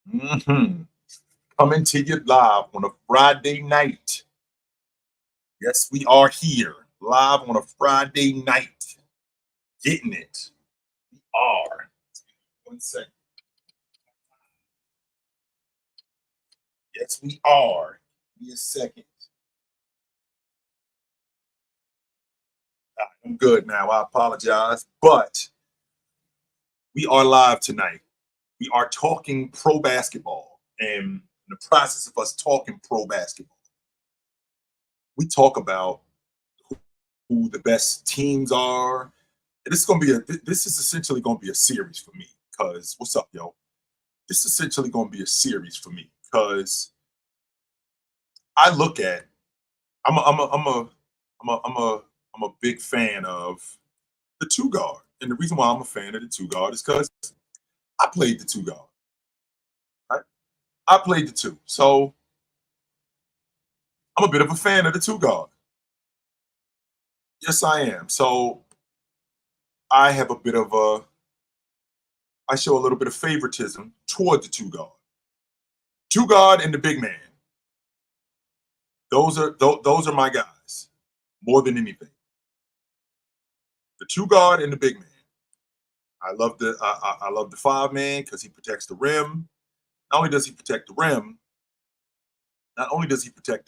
Coming to you live on a Friday night. Yes, we are here live on a Friday night. Getting it. We are. 1 second. Yes, we are. Give me a second. I'm good now. I apologize. But we are live tonight. We are talking pro basketball. And in the process of us talking pro basketball, we talk about who the best teams are. And this is essentially gonna be a series for me. Cause what's up, yo? This is essentially gonna be a series for me because I look at I'm a big fan of the two guard. And the reason why I'm a fan of the two guard is because I played the two guard. Right? I played the two. So I'm a bit of a fan of the two guard. Yes, I am. So I have a bit of I show a little bit of favoritism toward the two guard. Two guard and the big man. Those are my guys more than anything. The two guard and the big man. I love the five man because he protects the rim. Not only does he protect the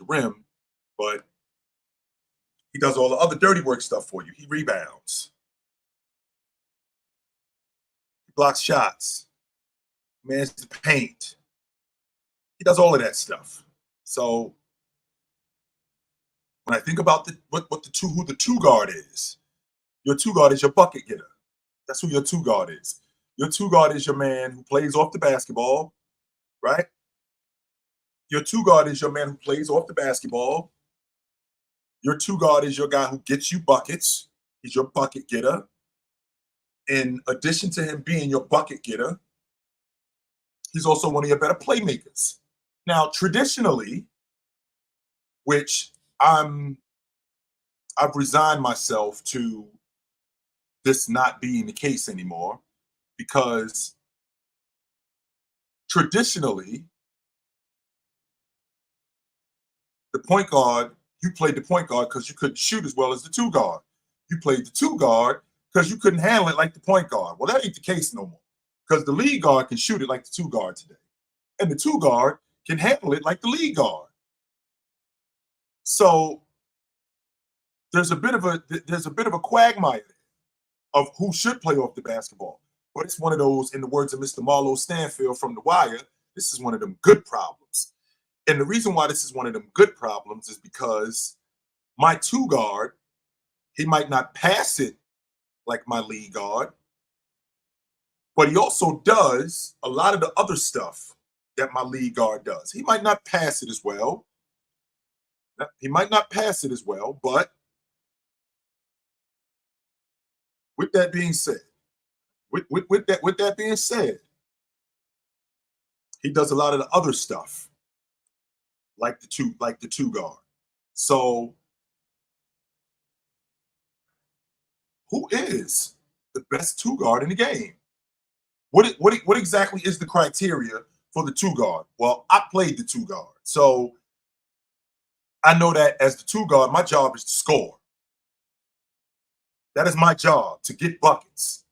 rim, but he does all the other dirty work stuff for you. He rebounds, he blocks shots, mans the paint. He does all of that stuff. So when I think about who the two guard is, your two guard is your bucket getter. That's who your two guard is. Your two guard is your man who plays off the basketball, right? Your two guard is your man who plays off the basketball. Your two guard is your guy who gets you buckets. He's your bucket getter. In addition to him being your bucket getter, he's also one of your better playmakers. Now, traditionally, which I've resigned myself to this not being the case anymore, because traditionally, the point guard, you played the point guard because you couldn't shoot as well as the two guard. You played the two guard because you couldn't handle it like the point guard. Well, that ain't the case no more, because the lead guard can shoot it like the two guard today, and the two guard can handle it like the lead guard. So there's a bit of a quagmire of who should play off the basketball. But it's one of those, in the words of Mr. Marlo Stanfield from The Wire, this is one of them good problems. And the reason why this is one of them good problems is because my two guard, he might not pass it like my lead guard, but he also does a lot of the other stuff that my lead guard does. He might not pass it as well. But with that being said, with that being said, he does a lot of the other stuff like the two guard. So who is the best two guard in the game? What exactly is the criteria for the two guard? Well, I played the two guard, so I know that as the two guard, my job is to score. That is my job, to get buckets.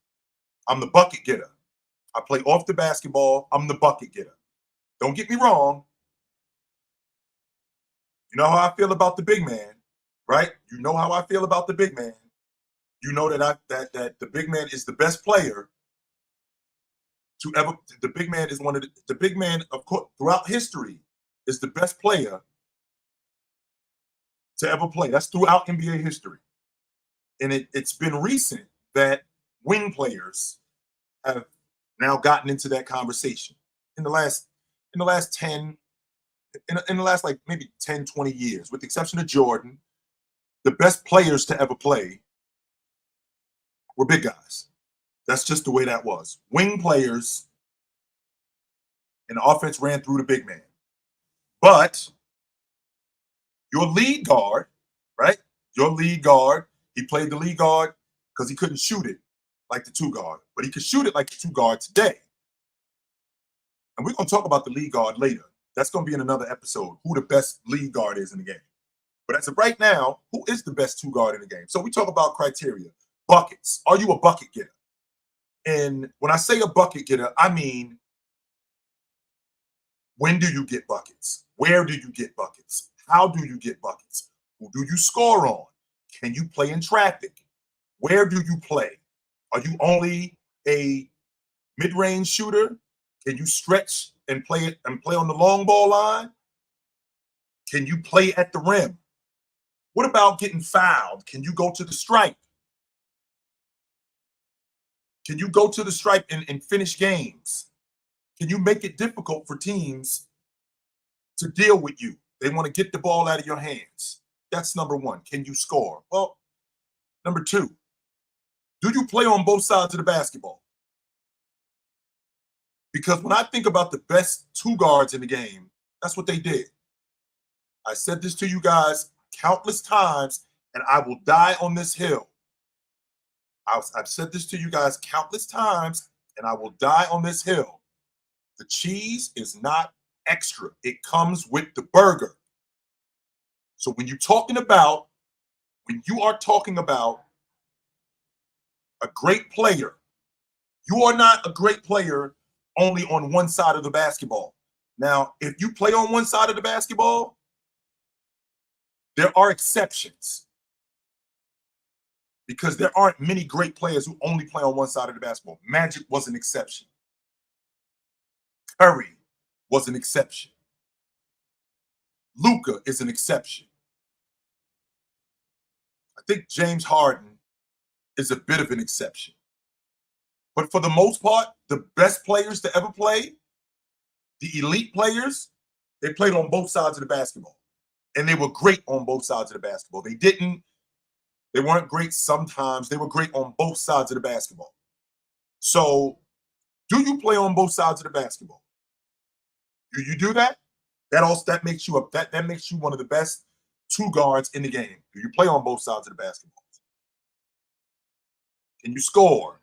I'm the bucket getter. I play off the basketball. I'm the bucket getter. Don't get me wrong. You know how I feel about the big man, right? You know how I feel about the big man. You know that that the big man is the best player to ever. The big man is the big man, of course, throughout history, is the best player to ever play. That's throughout NBA history. And it's been recent that wing players have now gotten into that conversation in the last 10 in the last like maybe 10, 20 years, with the exception of Jordan. The best players to ever play were big guys. That's just the way that was. Wing players, and the offense ran through the big man. But your lead guard, right? Your lead guard, he played the lead guard because he couldn't shoot it like the two guard, but he could shoot it like the two guard today. And we're going to talk about the lead guard later. That's going to be in another episode, who the best lead guard is in the game. But as of right now, who is the best two guard in the game? So we talk about criteria. Buckets. Are you a bucket getter? And when I say a bucket getter, I mean, when do you get buckets? Where do you get buckets? How do you get buckets? Who do you score on? Can you play in traffic? Where do you play? Are you only a mid-range shooter? Can you stretch and play on the long ball line? Can you play at the rim? What about getting fouled? Can you go to the stripe? Can you go to the stripe and finish games? Can you make it difficult for teams to deal with you? They want to get the ball out of your hands. That's number one. Can you score? Well, number two, do you play on both sides of the basketball? Because when I think about the best two guards in the game, that's what they did. I said this to you guys countless times, and I will die on this hill. I've said this to you guys countless times, and I will die on this hill. The cheese is not extra. It comes with the burger. So when you are talking about a great player, you are not a great player only on one side of the basketball. Now, if you play on one side of the basketball, there are exceptions, because there aren't many great players who only play on one side of the basketball. Magic was an exception. Curry was an exception. Luka is an exception. I think James Harden is a bit of an exception. But for the most part, the best players to ever play, the elite players, they played on both sides of the basketball. And they were great on both sides of the basketball. They weren't great sometimes. They were great on both sides of the basketball. So, do you play on both sides of the basketball? Do you do that? That makes you that makes you one of the best two guards in the game. Do you play on both sides of the basketball? Can you score?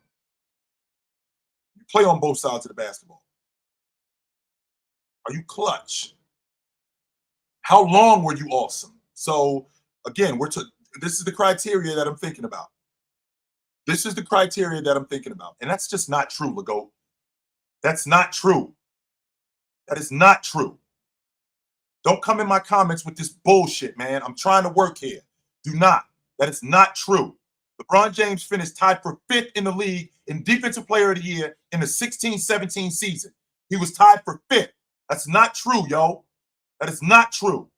You play on both sides of the basketball. Are you clutch? How long were you awesome? So again, this is the criteria that I'm thinking about. This is the criteria that I'm thinking about. And that's just not true, Legault. That's not true. That is not true. Don't come in my comments with this bullshit, man. I'm trying to work here. Do not. That is not true. LeBron James finished tied for 5th in the league in Defensive Player of the Year in the 16-17 season. He was tied for 5th. That's not true, yo. That is not true.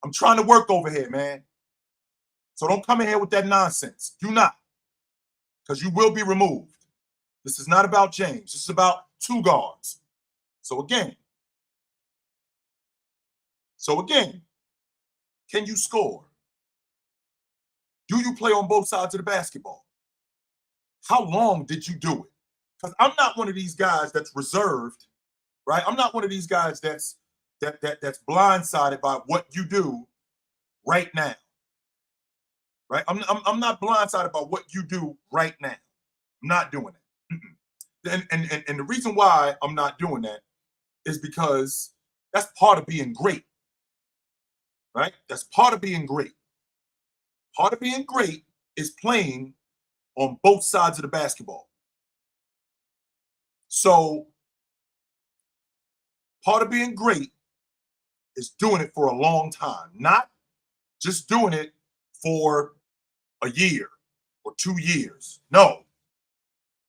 I'm trying to work over here, man. So don't come in here with that nonsense. Do not. Because you will be removed. This is not about James. This is about two guards. So again, can you score? Do you play on both sides of the basketball? How long did you do it? Because I'm not one of these guys that's reserved, right? I'm not one of these guys that's blindsided by what you do right now, right? I'm not blindsided by what you do right now. I'm not doing it. And the reason why I'm not doing that is because that's part of being great, right? That's part of being great. Part of being great is playing on both sides of the basketball. So part of being great is doing it for a long time, not just doing it for a year or 2 years. No.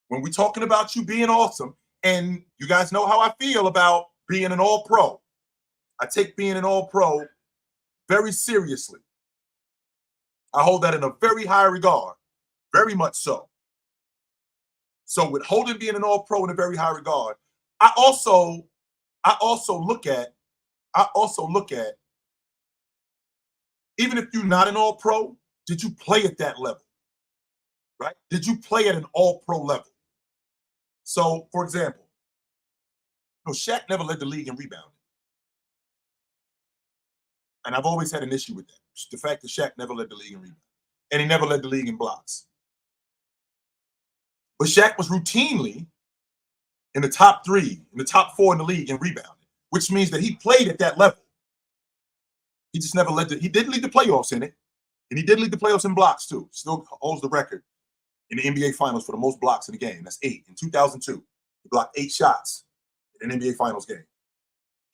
When we're talking about you being awesome, and you guys know how I feel about being an all-pro. I take being an all-pro very seriously. I hold that in a very high regard, very much so. So with holding being an all-pro in a very high regard, I also look at, even if you're not an all-pro, did you play at that level, right? Did you play at an all-pro level? So, for example, Shaq never led the league in rebounding. And I've always had an issue with that. The fact that Shaq never led the league in rebounding. And he never led the league in blocks. But Shaq was routinely in the top 3, in the top 4 in the league in rebounding, which means that he played at that level. He just never he did lead the playoffs in it, and he did lead the playoffs in blocks too. Still holds the record in the NBA Finals for the most blocks in the game. That's 8 in 2002. He blocked 8 shots in an NBA Finals game.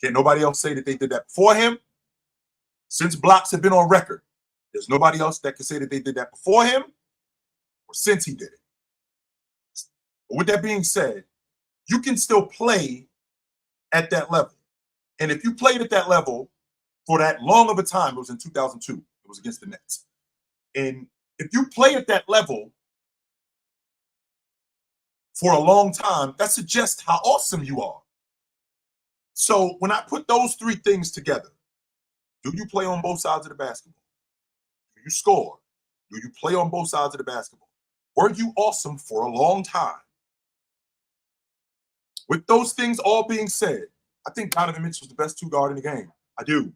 Can't nobody else say that they did that before him. Since blocks have been on record, there's nobody else that can say that they did that before him or since he did it. But with that being said, you can still play at that level. And if you played at that level for that long of a time, it was in 2002. It was against the Nets. And if you play at that level for a long time, that suggests how awesome you are. So when I put those 3 things together, do you play on both sides of the basketball? Do you score? Do you play on both sides of the basketball? Were you awesome for a long time? With those things all being said, I think Donovan Mitchell is the best 2 guard in the game. I do.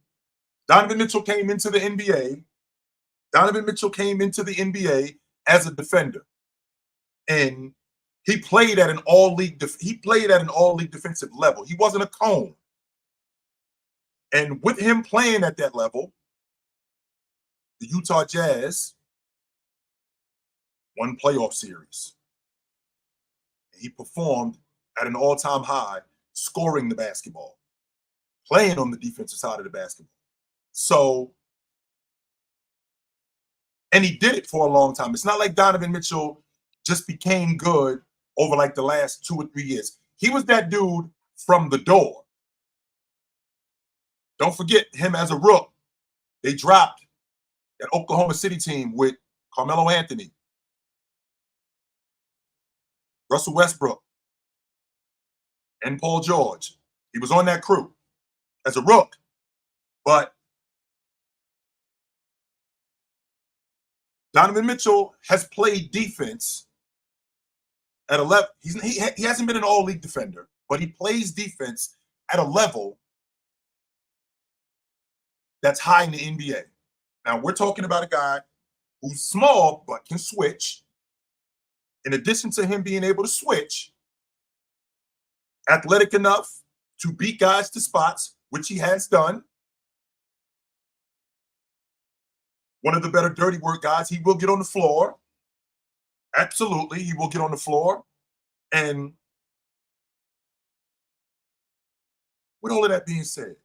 Donovan Mitchell came into the NBA. Donovan Mitchell came into the NBA as a defender, and he played at an all-league. Defensive level. He wasn't a cone. And with him playing at that level, the Utah Jazz won playoff series. He performed at an all-time high, scoring the basketball, playing on the defensive side of the basketball. So, and he did it for a long time. It's not like Donovan Mitchell just became good over like the last 2 or 3 years. He was that dude from the door. Don't forget him as a rook. They dropped that Oklahoma City team with Carmelo Anthony, Russell Westbrook, and Paul George. He was on that crew as a rook. But Donovan Mitchell has played defense at a level. He hasn't been an all-league defender, but he plays defense at a level that's high in the NBA. Now, we're talking about a guy who's small but can switch. In addition to him being able to switch, athletic enough to beat guys to spots, which he has done. One of the better dirty work guys. He will get on the floor. Absolutely, he will get on the floor. And with all of that being said,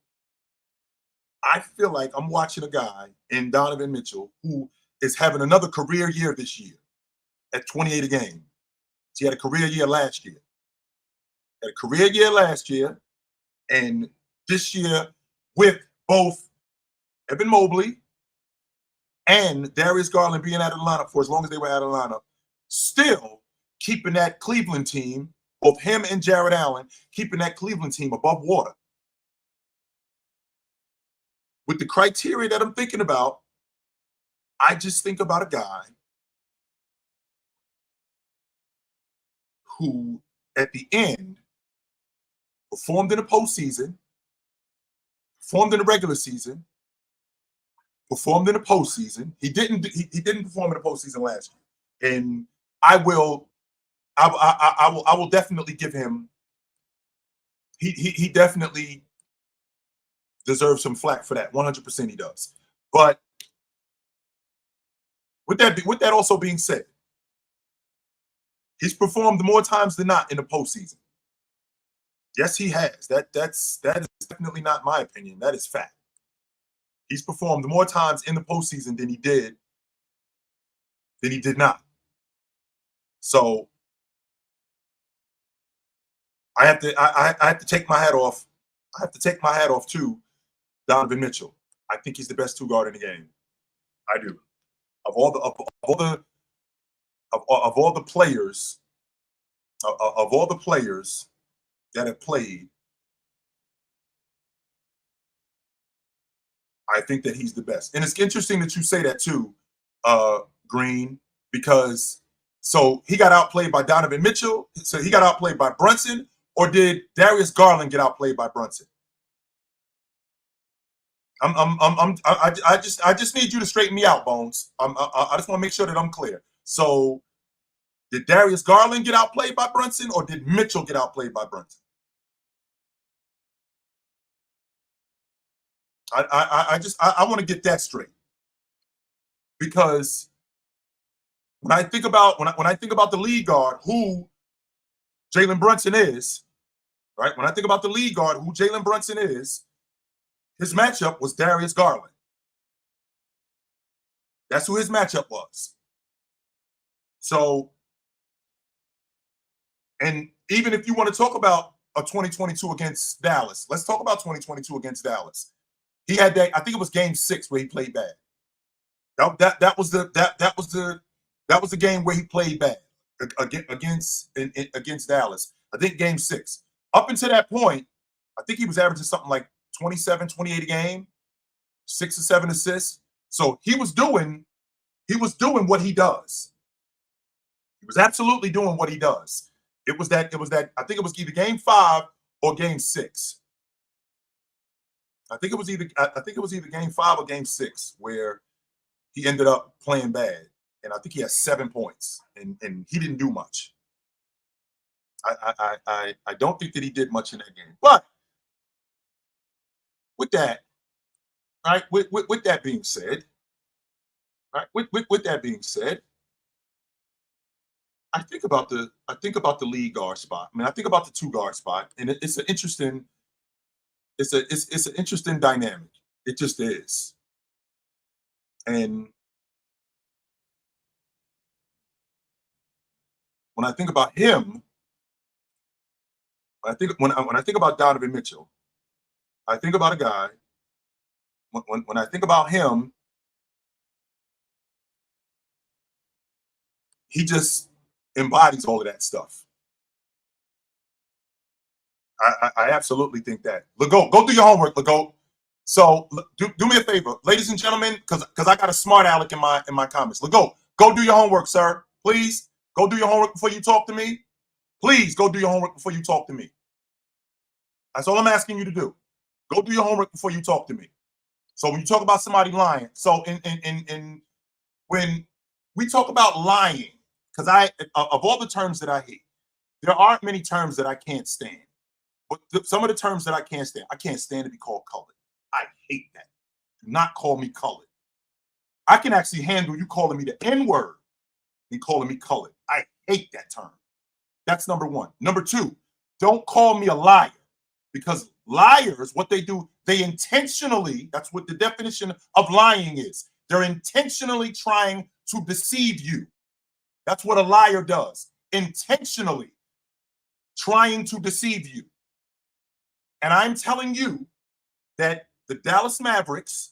I feel like I'm watching a guy in Donovan Mitchell who is having another career year this year at 28 a game. He had a career year last year. Had a career year last year, and this year with both Evan Mobley and Darius Garland being out of the lineup for as long as they were out of the lineup, still keeping that Cleveland team, both him and Jared Allen, keeping that Cleveland team above water. With the criteria that I'm thinking about, I just think about a guy who, at the end, performed in the postseason, performed in the regular season, performed in the postseason. He didn't perform in the postseason last year, and I will definitely give him. He definitely deserves some flack for that. 100% he does. But with that also being said, he's performed more times than not in the postseason. Yes, he has. That is definitely not my opinion. That is fact. He's performed more times in the postseason than he did not. So I have to take my hat off. I have to take my hat off to Donovan Mitchell. I think he's the best 2 guard in the game. I do. Of all the players that have played, I think that he's the best. And it's interesting that you say that too, Green, because so he got outplayed by Donovan Mitchell. So he got outplayed by Brunson, or did Darius Garland get outplayed by Brunson? I just need you to straighten me out, Bones. I just want to make sure that I'm clear. So Did Darius Garland get outplayed by Brunson, or did Mitchell get outplayed by Brunson? I want to get that straight, because when I think about when I think about the lead guard, who Jalen Brunson is, right? When I think about the lead guard, who Jalen Brunson is, his matchup was Darius Garland. That's who his matchup was. So, and even if you want to talk about a 2022 against Dallas, let's talk about 2022 against Dallas. He had that, I think it was game 6 where he played bad. That was the game where he played bad against Dallas. I think game 6. Up until that point, I think he was averaging something like 27, 28 a game, 6 or 7 assists. So he was doing what he does. He was absolutely doing what he does. It was that I think it was either game 5 or game 6. I think it was either game 5 or game 6 where he ended up playing bad. And I think he had 7 points, and he didn't do much. I don't think that he did much in that game. But with that, right, with that being said, right, with that being said, I think about the lead guard spot. I mean, I think about the 2 guard spot, and it's an interesting dynamic. It just is. And when I think about him, when I think about Donovan Mitchell, I think about a guy. When I think about him, he just embodies all of that stuff. I absolutely think that. Go do your homework, Legault. So do me a favor, ladies and gentlemen, because I got a smart aleck in my comments. Legault, go do your homework, sir. Please go do your homework before you talk to me. Please go do your homework before you talk to me. That's all I'm asking you to do. Go do your homework before you talk to me. So when you talk about somebody lying, so when we talk about lying, because of all the terms that I hate, there aren't many terms that I can't stand. But some of the terms that I can't stand to be called colored. I hate that. Do not call me colored. I can actually handle you calling me the N-word and calling me colored. I hate that term. That's number 1. Number 2, don't call me a liar, because liars, what they do, they intentionally, that's what the definition of lying is. They're intentionally trying to deceive you. That's what a liar does. Intentionally trying to deceive you. And I'm telling you that the Dallas Mavericks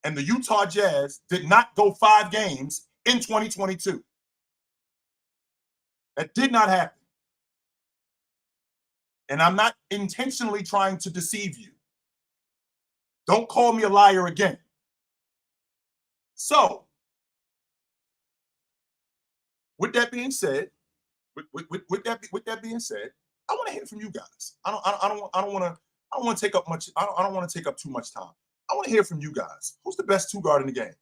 and the Utah Jazz did not go 5 games in 2022. That did not happen. And I'm not intentionally trying to deceive you. Don't call me a liar again. So, with that being said, with that being said, I want to hear from you guys. I don't want to take up much. I don't want to take up too much time. I want to hear from you guys. Who's the best 2 guard in the game?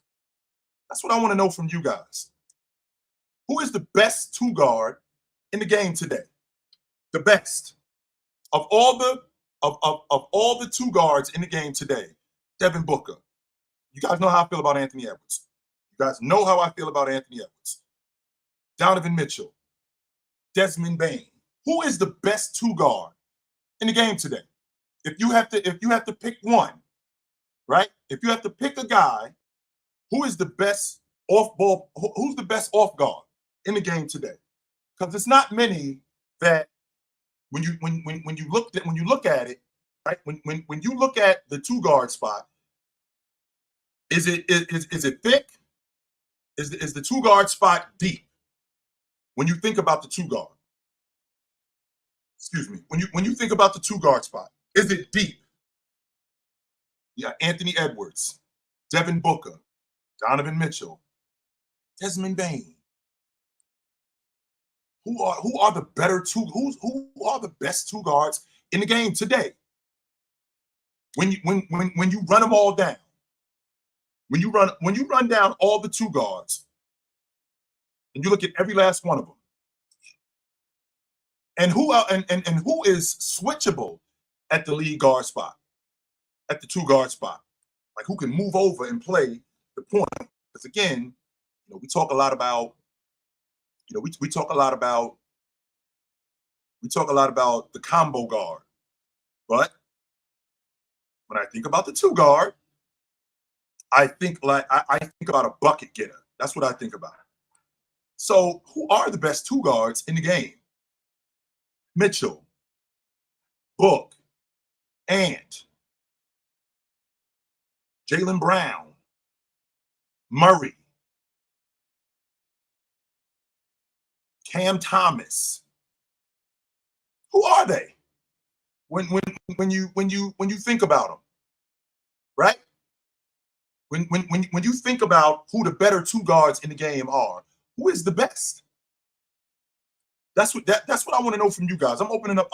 That's what I want to know from you guys. Who is the best 2 guard in the game today? The best of all the 2 guards in the game today. Devin Booker. You guys know how I feel about Anthony Edwards. You guys know how I feel about Anthony Edwards. Donovan Mitchell. Desmond Bane. Who is the best 2 guard in the game today? If you have to pick one, right? If you have to pick a guy, who is the best off-ball? Who's the best off guard in the game today? Because it's not many that when you look at it, right? When you look at the 2 guard spot, is it thick? Is the 2 guard spot deep? When you think about the 2 guard. Excuse me. When you think about the 2 guard spot, is it deep? Yeah, Anthony Edwards, Devin Booker, Donovan Mitchell, Desmond Bane. Who are the better 2? Who are the best 2 guards in the game today? When you run them all down, when you run down all the 2 guards, and you look at every last one of them, and who is switchable at the lead guard spot, at the 2 guard spot, like who can move over and play the point. Because again, we talk a lot about, we talk a lot about the combo guard, but when I think about the 2 guard, I think I think about a bucket getter. That's what I think about. So who are the best 2 guards in the game? Mitchell, Book, Ant, Jaylen Brown, Murray, Cam Thomas. Who are they? When you think about them, right? When you think about who the better 2 guards in the game are, who is the best? That's what I want to know from you guys. I'm opening up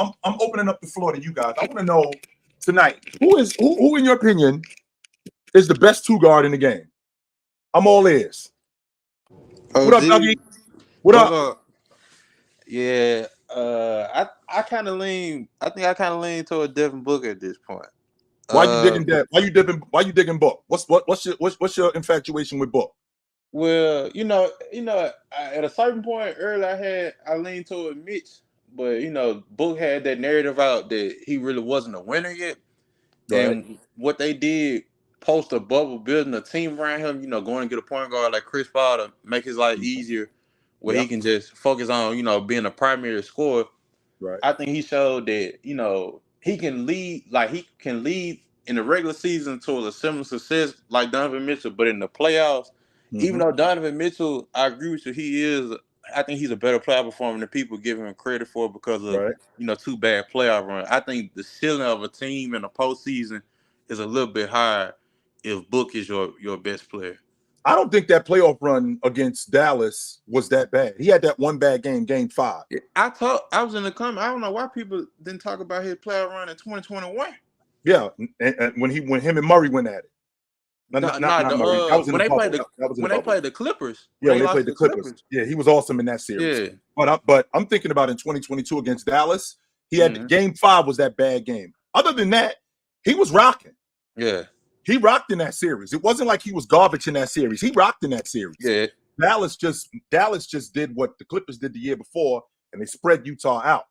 the floor to you guys. I want to know tonight who in your opinion is the best 2 guard in the game. I'm all ears. What up, Dougie? What up? Yeah, I kind of lean. I think I kind of lean toward Devin Booker at this point. Why you digging that? Why you digging Book? What's your infatuation with Book? Well, at a certain point earlier, I leaned toward Mitch, but Book had that narrative out that he really wasn't a winner yet, right. And what they did post a bubble, building a team around him, going to get a point guard like Chris Paul to make his life easier, where he can just focus on being a primary scorer. Right. I think he showed that he can lead, in the regular season towards a similar success like Donovan Mitchell, but in the playoffs. Even though Donovan Mitchell, I agree with you, I think he's a better playoff performer than people give him credit for because of 2 bad playoff runs. I think the ceiling of a team in the postseason is a little bit higher if Book is your best player. I don't think that playoff run against Dallas was that bad. He had that one bad game, game 5. I was in the comment. I don't know why people didn't talk about his playoff run in 2021. Yeah, and when him and Murray went at it. Not Murray. That was in the bubble. When they played the Clippers. Yeah, when they played the Clippers. Yeah, he was awesome in that series. Yeah. But I'm thinking about in 2022 against Dallas, he had game 5 was that bad game. Other than that, he was rocking. Yeah. He rocked in that series. It wasn't like he was garbage in that series. He rocked in that series. Yeah. Dallas just did what the Clippers did the year before, and they spread Utah out,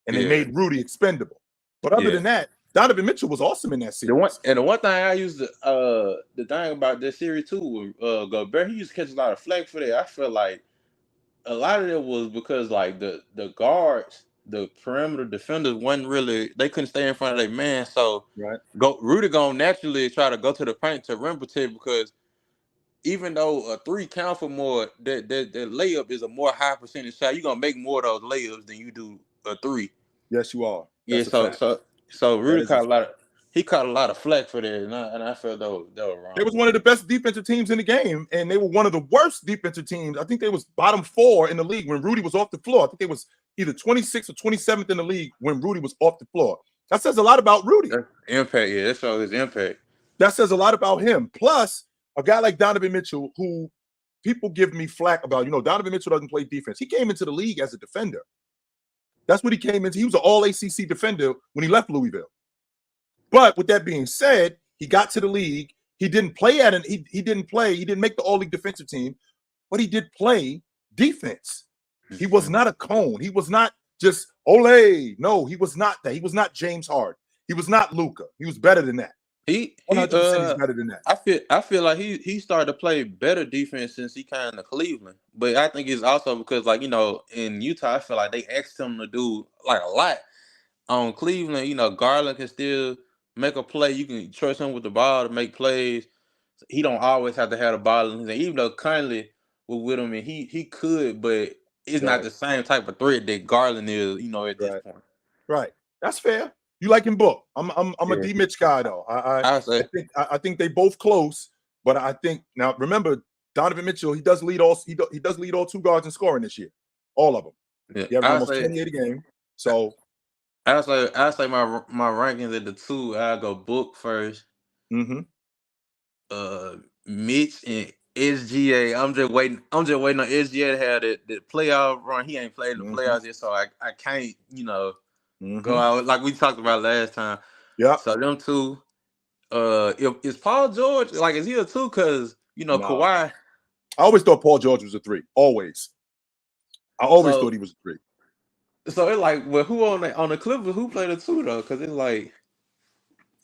and they made Rudy expendable. But other than that, Donovan Mitchell was awesome in that series. The one thing I used the thing about this series too, Gobert, he used to catch a lot of flack for that. I feel like a lot of it was because like the guards, the perimeter defenders they couldn't stay in front of their man. So Rudy gonna naturally try to go to the paint to rim protect, because even though a 3 count for more, that layup is a more high percentage shot. You're gonna make more of those layups than you do a 3. Yes, you are. That's so Rudy caught a lot of flack for that, and I felt that was wrong. They was one of the best defensive teams in the game, and they were one of the worst defensive teams. I think they was bottom 4 in the league when Rudy was off the floor. I think they was either 26th or 27th in the league when Rudy was off the floor. That says a lot about Rudy. Impact, yeah, that shows his impact. That says a lot about him. Plus, a guy like Donovan Mitchell, who people give me flack about, Donovan Mitchell doesn't play defense. He came into the league as a defender. That's what he came into. He was an all-ACC defender when he left Louisville. But with that being said, he got to the league. He didn't play he didn't make the all-league defensive team, but he did play defense. He was not a cone. He was not just Ole. No, he was not that. He was not James Harden. He was not Luka. He was better than that. He's better than that. I feel like he started to play better defense since he came to Cleveland. But I think it's also because, like, in Utah, I feel like they asked him to do like a lot. On Cleveland, Garland can still make a play. You can trust him with the ball to make plays. He don't always have to have the ball in his hand. Even though Conley was with him and he could, but it's not the same type of threat that Garland is, at this point. Right. That's fair. You like him, Book. I'm a D Mitch guy though. I think they both close, but I think now remember Donovan Mitchell, he does lead all 2 guards in scoring this year. All of them. Yeah. He averaged almost 28 a game. So I say my rankings at the 2. I go Book first. Mm-hmm. Mitch, and SGA. I'm just waiting. I'm just waiting on SGA to have the playoff run. He ain't played in the playoffs yet, so I can't go out like we talked about last time. Yeah. So them two. If is Paul George like is he a two? Because No. Kawhi. I always thought Paul George was a 3. Always. I always thought he was a 3. So it's like, well, who on the Clippers? Who played a two though? Because it's like,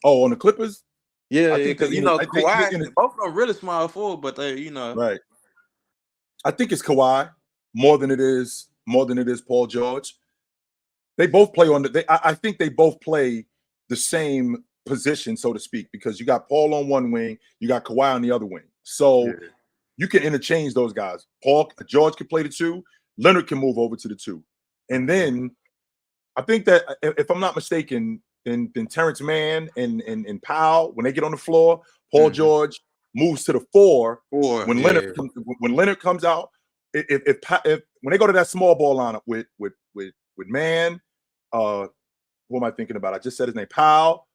oh, on the Clippers, yeah, I think because Kawhi, both of them really small forward, but they, right. I think it's Kawhi more than it is Paul George. They both play on the. I think they both play the same position, so to speak, because you got Paul on one wing, you got Kawhi on the other wing. So you can interchange those guys. George can play the 2. Leonard can move over to the 2, and then I think that if I'm not mistaken, then Terrence Mann and Powell, when they get on the floor, Paul George moves to the 4. When Leonard comes out, if when they go to that small ball lineup with Mann, what am I thinking about? I just said his name. Powell,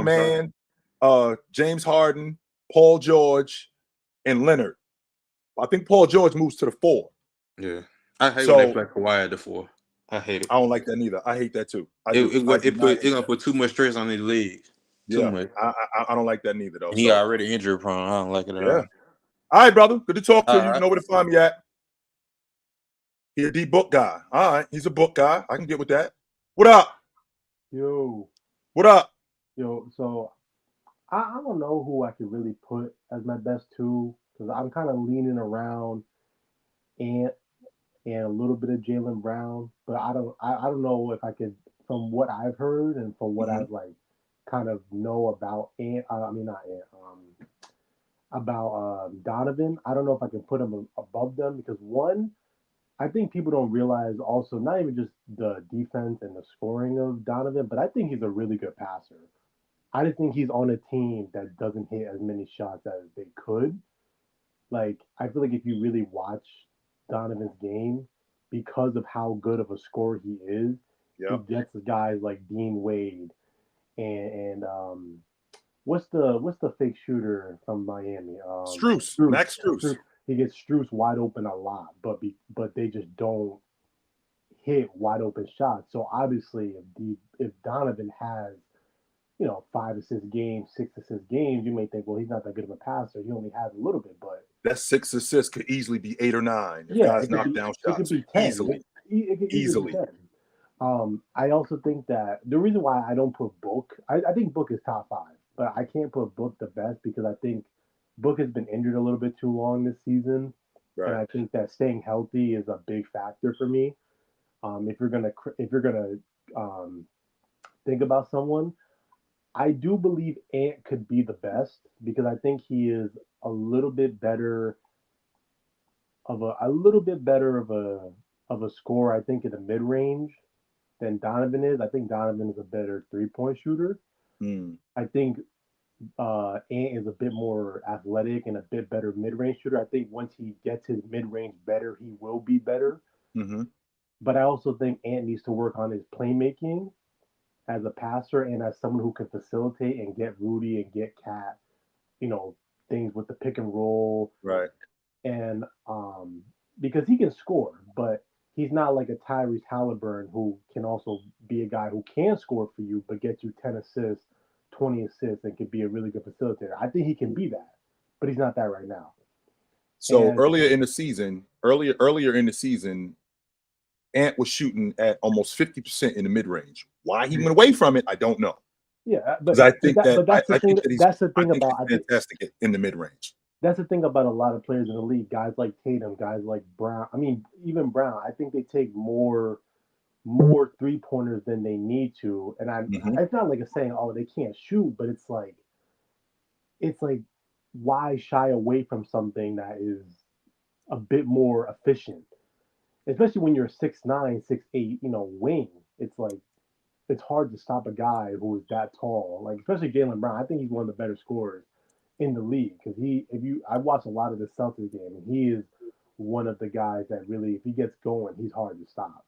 Mann, James Harden, Paul George, and Leonard. I think Paul George moves to the 4. Yeah, I hate when they play Kawhi at the 4. I hate it. I don't like that neither. I hate that too. It's gonna put too much stress on the league. Too much. I don't like that neither though. And he already injury prone. I don't like it at all. All right, brother. Good to talk to you. You know where to find me at. He's a D book guy. All right, he's a book guy. I can get with that. What up? Yo. What up? Yo, so I don't know who I could really put as my best 2 because I'm kind of leaning around Ant and a little bit of Jaylen Brown, but I don't know if I could, from what I've heard and from what I've like kind of know about Ant. I mean not Ant. About Donovan. I don't know if I can put him above them because one, I think people don't realize also not even just the defense and the scoring of Donovan, but I think he's a really good passer. I just think he's on a team that doesn't hit as many shots as they could. Like, I feel like if you really watch Donovan's game, because of how good of a scorer he is, he gets guys like Dean Wade and what's the fake shooter from Miami? Strus. Max Strus. He gets Strus wide open a lot, but they just don't hit wide open shots. So obviously, if Donovan has 5 assist games, 6 assist games, you may think, well, he's not that good of a passer. He only has a little bit, but that 6 assists could easily be 8 or 9 if guys knock down shots. It could be 10. Easily. It could easily be 10. I also think that the reason why I don't put Book, I think Book is top 5, but I can't put Book the best because I think Book has been injured a little bit too long this season, and I think that staying healthy is a big factor for me. If you're gonna think about someone, I do believe Ant could be the best because I think he is a little bit better of a scorer. I think in the mid range than Donovan is. I think Donovan is a better 3-point shooter. I think Ant is a bit more athletic and a bit better mid range shooter. I think once he gets his mid range better, he will be better. But I also think Ant needs to work on his playmaking as a passer and as someone who can facilitate and get Rudy and get Cat, things with the pick and roll. Right. And because he can score, but he's not like a Tyrese Halliburton who can also be a guy who can score for you, but get you 10 assists, 20 assists, and can be a really good facilitator. I think he can be that, but he's not that right now. So earlier in the season, Ant was shooting at almost 50% in the mid range. Why he went away from it, I don't know. Yeah, but I think that's the thing about fantastic in the mid range. That's the thing about a lot of players in the league. Guys like Tatum, guys like Brown. I mean, even Brown. I think they take more 3-pointers than they need to. And it's not like a saying, oh, they can't shoot, but it's like why shy away from something that is a bit more efficient, especially when you're 6'9", 6'8", wing. It's like it's hard to stop a guy who is that tall. Like especially Jaylen Brown. I think he's one of the better scorers in the league because I watched a lot of the Celtics game and he is one of the guys that really, if he gets going, he's hard to stop.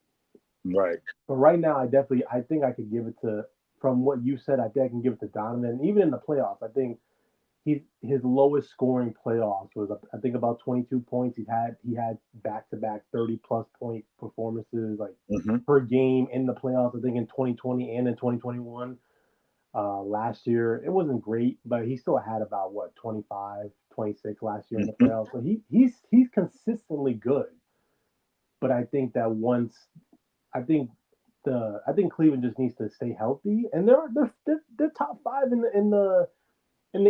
Right. But right now, I think I could give it to, from what you said, I think I can give it to Donovan. Even in the playoffs, I think his lowest scoring playoffs was I think about 22 points. He had back-to-back 30+ point performances like Mhm. per game in the playoffs. I think in 2020 and in 2021. Last year it wasn't great, but he still had about what 25, 26 last year in the Mhm. playoffs. So he's consistently good. But I think that once I think I think Cleveland just needs to stay healthy, and they're top five in the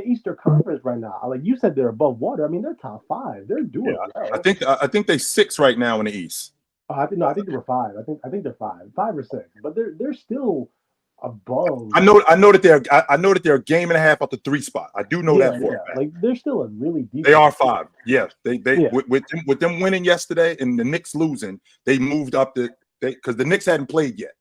Eastern Conference right now. Like you said, they're above water. I mean, they're top five. They're Yeah, doing I well. think I think they 6 right now in the East. I think no, I think they were five. I think they're five or six, but they're still above. I know that I know that they're a game and a half out the 3 spot. I do know Yeah, that for a yeah. fact. Like they're still a really They decent are team. 5. Yes, they Yeah. with them winning yesterday and the Knicks losing, they moved up because the Knicks hadn't played yet.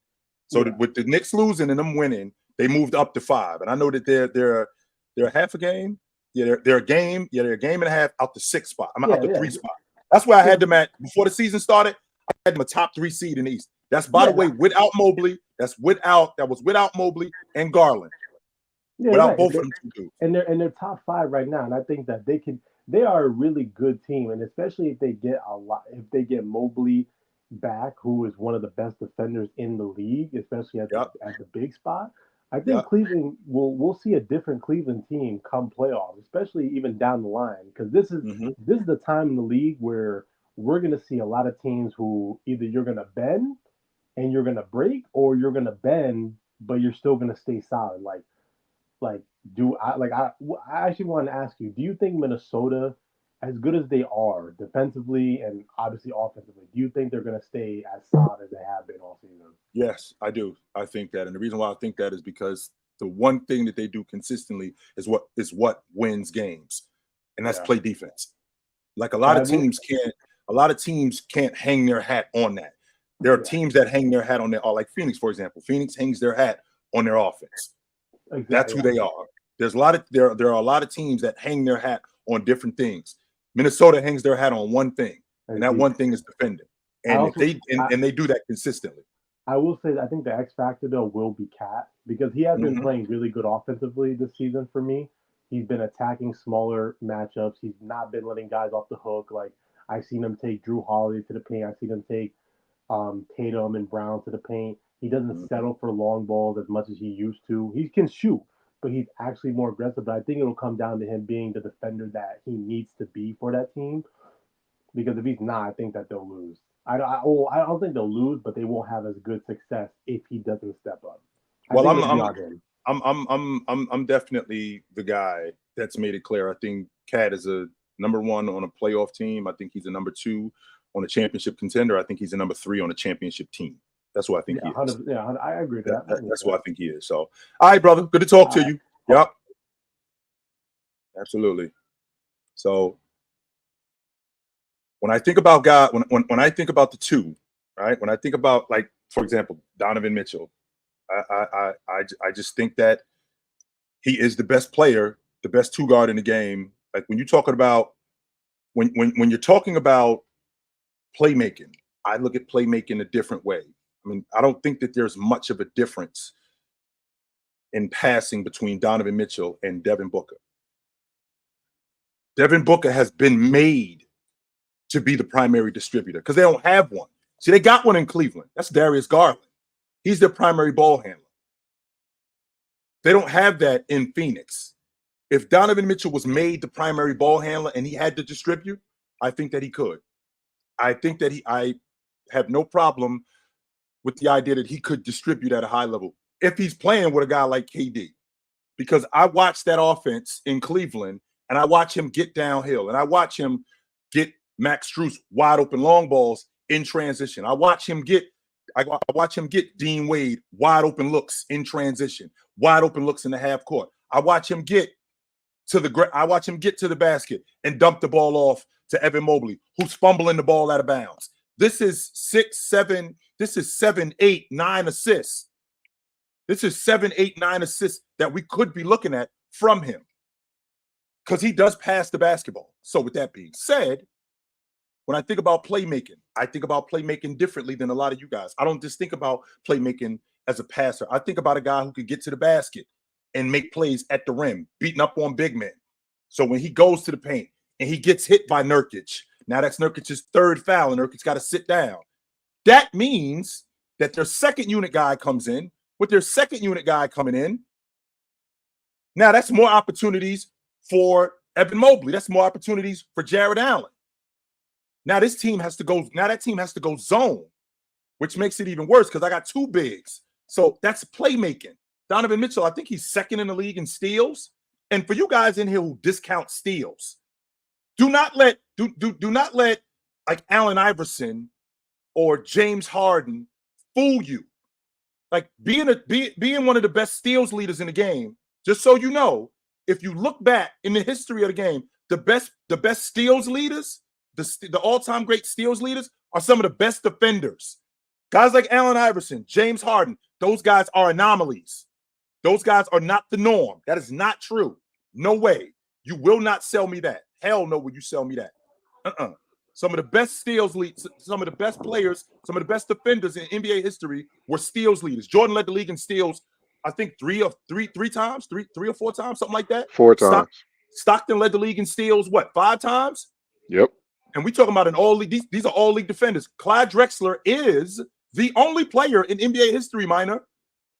So Yeah. with the Knicks losing and them winning, they moved up to 5. And I know that they're half a game. Yeah, they're a game. Yeah, they're a game and a half out the 6th spot. I'm out the 3 spot. That's where I had them at before the season started. I had them a top 3 seed in the East. That's by the way without Mobley. That was without Mobley and Garland. Yeah, Without right. both of them two dudes. And they're top five right now. And I think that they are a really good team. And especially if they get Mobley back, who is one of the best defenders in the league, especially at Yep. the big spot. I think Yep. Cleveland we'll see a different Cleveland team come playoffs, especially even down the line. Because this is the time in the league where we're gonna see a lot of teams who either you're gonna bend and you're gonna break, or you're gonna bend but you're still gonna stay solid. Like I actually want to ask you, do you think Minnesota, as good as they are defensively and obviously offensively, do you think they're going to stay as solid as they have been all season? Yes, I do. I think that. And the reason why I think that is because the one thing that they do consistently is what wins games. And that's play defense. Like a lot of teams can't hang their hat on that. There are teams that hang their hat on their, like Phoenix, for example. Phoenix hangs their hat on their offense. Exactly. That's who they are. There are a lot of teams that hang their hat on different things. Minnesota hangs their hat on one thing, and that one thing is defending. And they do that consistently. I will say that I think the X factor though will be Cat, because he has been playing really good offensively this season for me. He's been attacking smaller matchups. He's not been letting guys off the hook. Like I've seen him take Drew Holiday to the paint. I've seen him take Tatum and Brown to the paint. He doesn't settle for long balls as much as he used to. He can shoot, but he's actually more aggressive. But I think it'll come down to him being the defender that he needs to be for that team. Because if he's not, I think that they'll lose. I don't think they'll lose, but they won't have as good success if he doesn't step up. I'm definitely the guy that's made it clear. I think Cat is a number 1 on a playoff team. I think he's a number 2 on a championship contender. I think he's a number 3 on a championship team. That's what I think he is. Yeah, I agree with that. That's what I think he is. So, all right, brother. Good to talk to you. Yep. Absolutely. So, when I think about when I think about the two, right? When I think about, like, for example, Donovan Mitchell, I just think that he is the best player, the best 2 guard in the game. Like when you're talking about when you're talking about playmaking, I look at playmaking a different way. I mean, I don't think that there's much of a difference in passing between Donovan Mitchell and Devin Booker. Devin Booker has been made to be the primary distributor because they don't have one. See, they got one in Cleveland. That's Darius Garland. He's their primary ball handler. They don't have that in Phoenix. If Donovan Mitchell was made the primary ball handler and he had to distribute, I think that he could. I think that I have no problem with the idea that he could distribute at a high level if he's playing with a guy like KD. Because I watched that offense in Cleveland and I watch him get downhill and I watch him get Max Strus wide open long balls in transition. I watch him get Dean Wade wide open looks in transition, wide open looks in the half court. I watch him get to the basket and dump the ball off to Evan Mobley, who's fumbling the ball out of bounds. This is 7, 8, 9 assists. This is 7, 8, 9 assists that we could be looking at from him because he does pass the basketball. So with that being said, when I think about playmaking, I think about playmaking differently than a lot of you guys. I don't just think about playmaking as a passer. I think about a guy who could get to the basket and make plays at the rim, beating up on big men. So when he goes to the paint and he gets hit by Nurkic, now that's Nurkic's third foul, and Nurkic's got to sit down. That means that their second unit guy comes in. With their second unit guy coming in, now that's more opportunities for Evan Mobley. That's more opportunities for Jared Allen. Now this team has to go. Now that team has to go zone, which makes it even worse because I got two bigs. So that's playmaking. Donovan Mitchell, I think he's second in the league in steals. And for you guys in here who discount steals, do not let like Allen Iverson or James Harden fool you. Like being one of the best steals leaders in the game. Just so you know, if you look back in the history of the game, the best steals leaders, the all-time great steals leaders are some of the best defenders. Guys like Allen Iverson, James Harden, those guys are anomalies. Those guys are not the norm. That is not true. No way. You will not sell me that. Hell no, will you sell me that? Some of the best steals leads, some of the best players, some of the best defenders in NBA history were steals leaders. Jordan led the league in steals, I think three or four times, something like that. 4 times. Stockton led the league in steals, what, 5 times? Yep. And we talking about an all league. These are all league defenders. Clyde Drexler is the only player in NBA history, minor,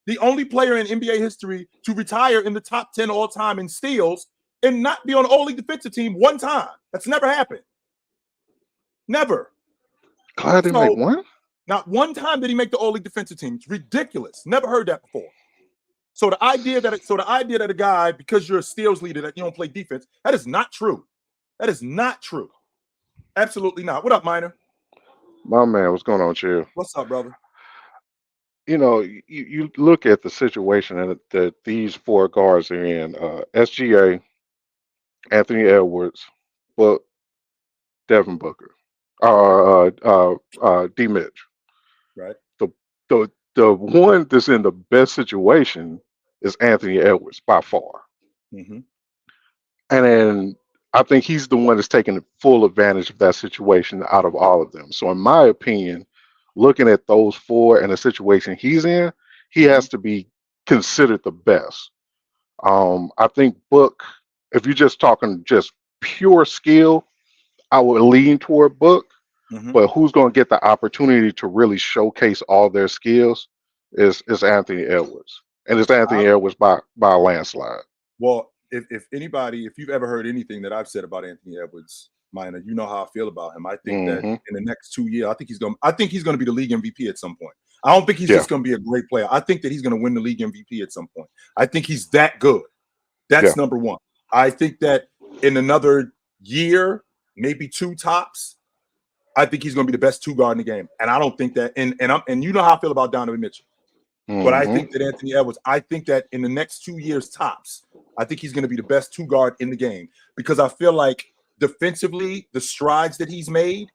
the only player in NBA history to retire in the top 10 all time in steals and not be on the all league defensive team one time. That's never happened. Never. Clyde didn't make one? Not one time did he make the all league defensive team. It's ridiculous. Never heard that before. So the idea that a guy, because you're a steals leader, that you don't play defense, that is not true. That is not true. Absolutely not. What up, Minor? My man, what's going on, Chill? What's up, brother? You know, you look at the situation that these 4 guards are in. SGA, Anthony Edwards, but Devin Booker, D. Mitch. Right. The one that's in the best situation is Anthony Edwards by far. Mm-hmm. And then I think he's the one that's taking full advantage of that situation out of all of them. So in my opinion, looking at those 4 and the situation he's in, he has to be considered the best. I think Book, if you're just talking just pure skill, I would lean toward Book. Mm-hmm. But who's going to get the opportunity to really showcase all their skills is Anthony Edwards. And it's Anthony Edwards by a landslide. Well, if you've ever heard anything that I've said about Anthony Edwards, Minor, you know how I feel about him. I think that in the next 2 years, I think he's going to be the league MVP at some point. I don't think he's just going to be a great player. I think that he's going to win the league MVP at some point. I think he's that good. That's number one. I think that in another year, maybe 2 tops, I think he's going to be the best 2 guard in the game. And I don't think that, and you know how I feel about Donovan Mitchell. But I think that Anthony Edwards, I think that in the next 2 years tops, I think he's going to be the best 2 guard in the game because I feel like defensively, the strides that he's made,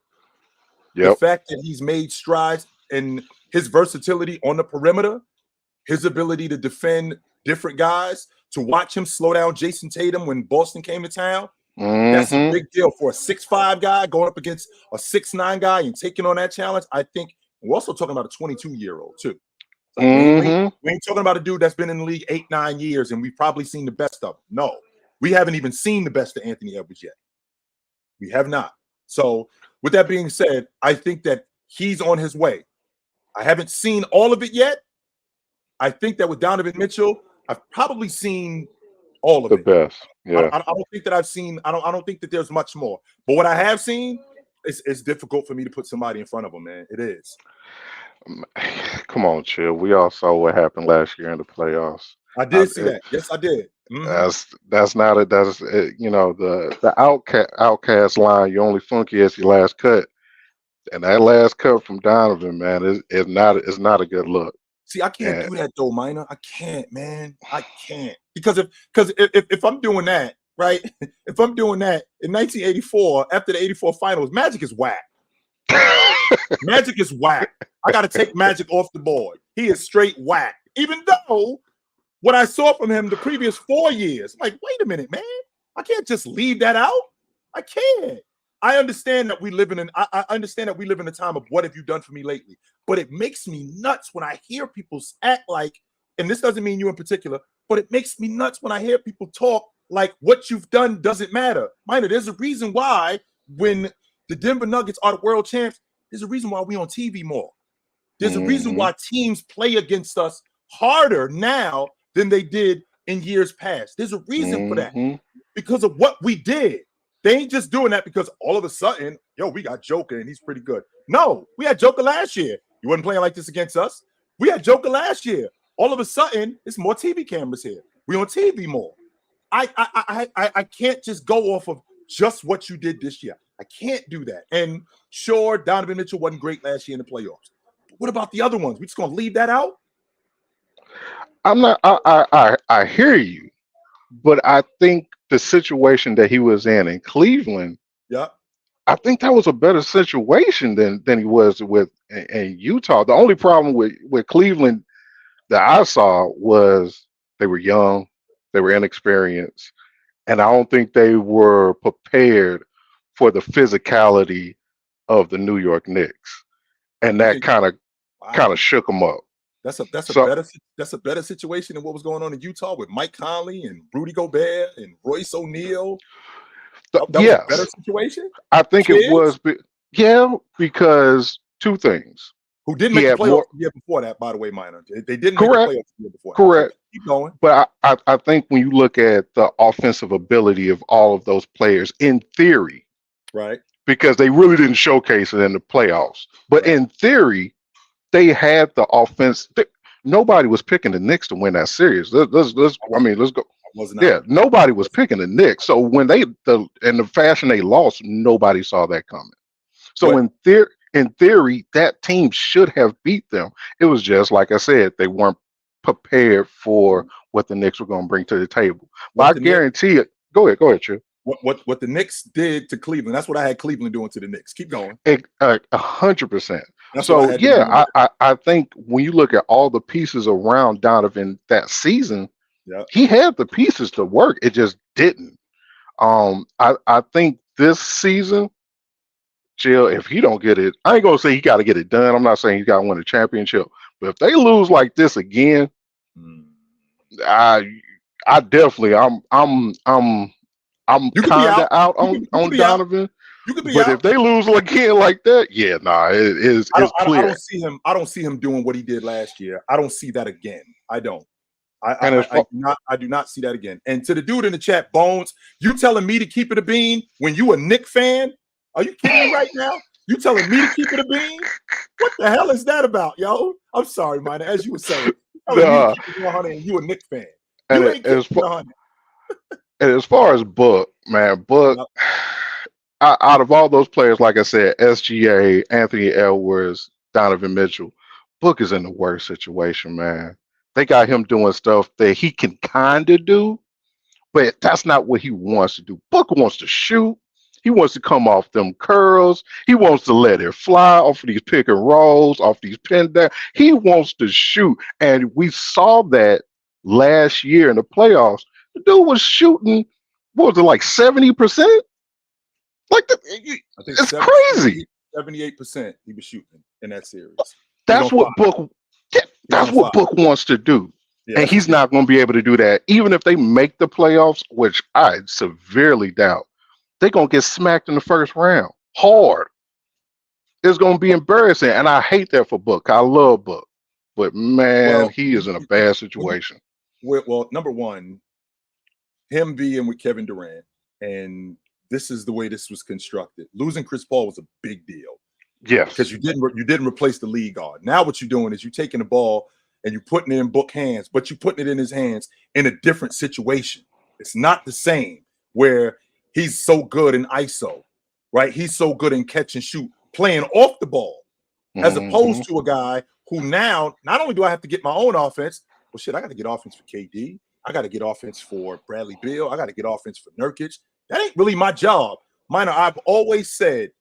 the fact that he's made strides and his versatility on the perimeter, his ability to defend different guys, to watch him slow down Jason Tatum when Boston came to town. That's a big deal for a 6'5" guy going up against a 6'9" guy and taking on that challenge. I think we're also talking about a 22-year-old too. Like we ain't talking about a dude that's been in the league 8-9 years and we've probably seen the best of him. No, we haven't even seen the best of Anthony Edwards yet. We have not. So with that being said, I think that he's on his way. I haven't seen all of it yet. I think that with Donovan Mitchell, I've probably seen all of it. The best. Yeah. I don't think that I've seen. I don't think that there's much more. But what I have seen, it's difficult for me to put somebody in front of him, man. It is. Come on, Chill. We all saw what happened last year in the playoffs. I did see that. Yes, I did. That's not it. That's you know the outcast line. You only funky as your last cut, and that last cut from Donovan, man, is not a good look. See, I can't do that though, Minor. I can't, man. I can't because if I'm doing that, right? If I'm doing that in 1984 after the '84 finals, Magic is whack. Magic is whack. I got to take Magic off the board. He is straight whack. Even though what I saw from him the previous 4 years, I'm like, wait a minute, man. I can't just leave that out. I can't. I understand that we live in I understand that we live in a time of what have you done for me lately? But it makes me nuts when I hear people act like, and this doesn't mean you in particular, but it makes me nuts when I hear people talk like what you've done doesn't matter. Minor, there's a reason why when the Denver Nuggets are the world champs, there's a reason why we on TV more. There's a reason why teams play against us harder now than they did in years past. There's a reason for that, because of what we did. They ain't just doing that because all of a sudden, yo, we got Joker and he's pretty good. No, we had Joker last year. You wasn't playing like this against us. We had Joker last year. All of a sudden, it's more TV cameras here. We on TV more. I can't just go off of just what you did this year. I can't do that. And sure, Donovan Mitchell wasn't great last year in the playoffs. But what about the other ones? We just gonna leave that out? I'm not. I hear you, but I think the situation that he was in Cleveland, Yeah. I think that was a better situation than he was with in Utah. The only problem with Cleveland that I saw was they were young, they were inexperienced, and I don't think they were prepared for the physicality of the New York Knicks, and that kind of shook them up. That's a better situation than what was going on in Utah with Mike Conley and Rudy Gobert and Royce O'Neal. That was a better situation. I think it was. Yeah, because two things. Who didn't make the playoffs the year before that, by the way, Minor. They didn't make the playoffs the year before. Correct. Keep going. But I think when you look at the offensive ability of all of those players, in theory, right? Because they really didn't showcase it in the playoffs, but in theory, they had the offense. Nobody was picking the Knicks to win that series. Let's go. Yeah, nobody was picking the Knicks. So when in the fashion they lost, nobody saw that coming. So in theory, that team should have beat them. It was just like I said, they weren't prepared for what the Knicks were going to bring to the table. But I guarantee it. Go ahead, Chip. What the Knicks did to Cleveland? That's what I had Cleveland doing to the Knicks. Keep going. 100%. So yeah, I think when you look at all the pieces around Donovan that season, he had the pieces to work. It just didn't. I think this season, Chill, if he don't get it, I ain't gonna say he got to get it done. I'm not saying he's got to win a championship, but if they lose like this again, I definitely I'm kind of out on Donovan. You could be but out. If they lose again like that, it's clear. I don't see him doing what he did last year. I don't see that again. I don't. I do not see that again. And to the dude in the chat, Bones, you telling me to keep it a bean when you a Knick fan? Are you kidding me right now? You telling me to keep it a bean? What the hell is that about, yo? I'm sorry, man. As you were saying, you telling me to keep it 100 and you a Knick fan. You ain't keeping it 100. And as far as Book, out of all those players, like I said, SGA, Anthony Edwards, Donovan Mitchell, Book is in the worst situation, man. They got him doing stuff that he can kind of do, but that's not what he wants to do. Book wants to shoot. He wants to come off them curls. He wants to let it fly off of these pick and rolls, off these pin down. He wants to shoot. And we saw that last year in the playoffs. The dude was shooting, what was it, like 70%? Like it's crazy. 78% he was shooting in that series. That's what Book. That's what Book wants to do, and he's not going to be able to do that. Even if they make the playoffs, which I severely doubt, they're going to get smacked in the first round hard. It's going to be embarrassing, and I hate that for Book. I love Book, but man, he is in a bad situation. Well, number one, him being with Kevin Durant, and this is the way this was constructed. Losing Chris Paul was a big deal. Yes, because you didn't replace the lead guard. Now what you're doing is you're taking the ball and you're putting it in Book hands, but you're putting it in his hands in a different situation. It's not the same where he's so good in ISO, right? He's so good in catch and shoot, playing off the ball, as opposed to a guy who now not only do I have to get my own offense, well, shit, I got to get offense for KD. I got to get offense for Bradley Beal. I got to get offense for Nurkic. That ain't really my job. I've always said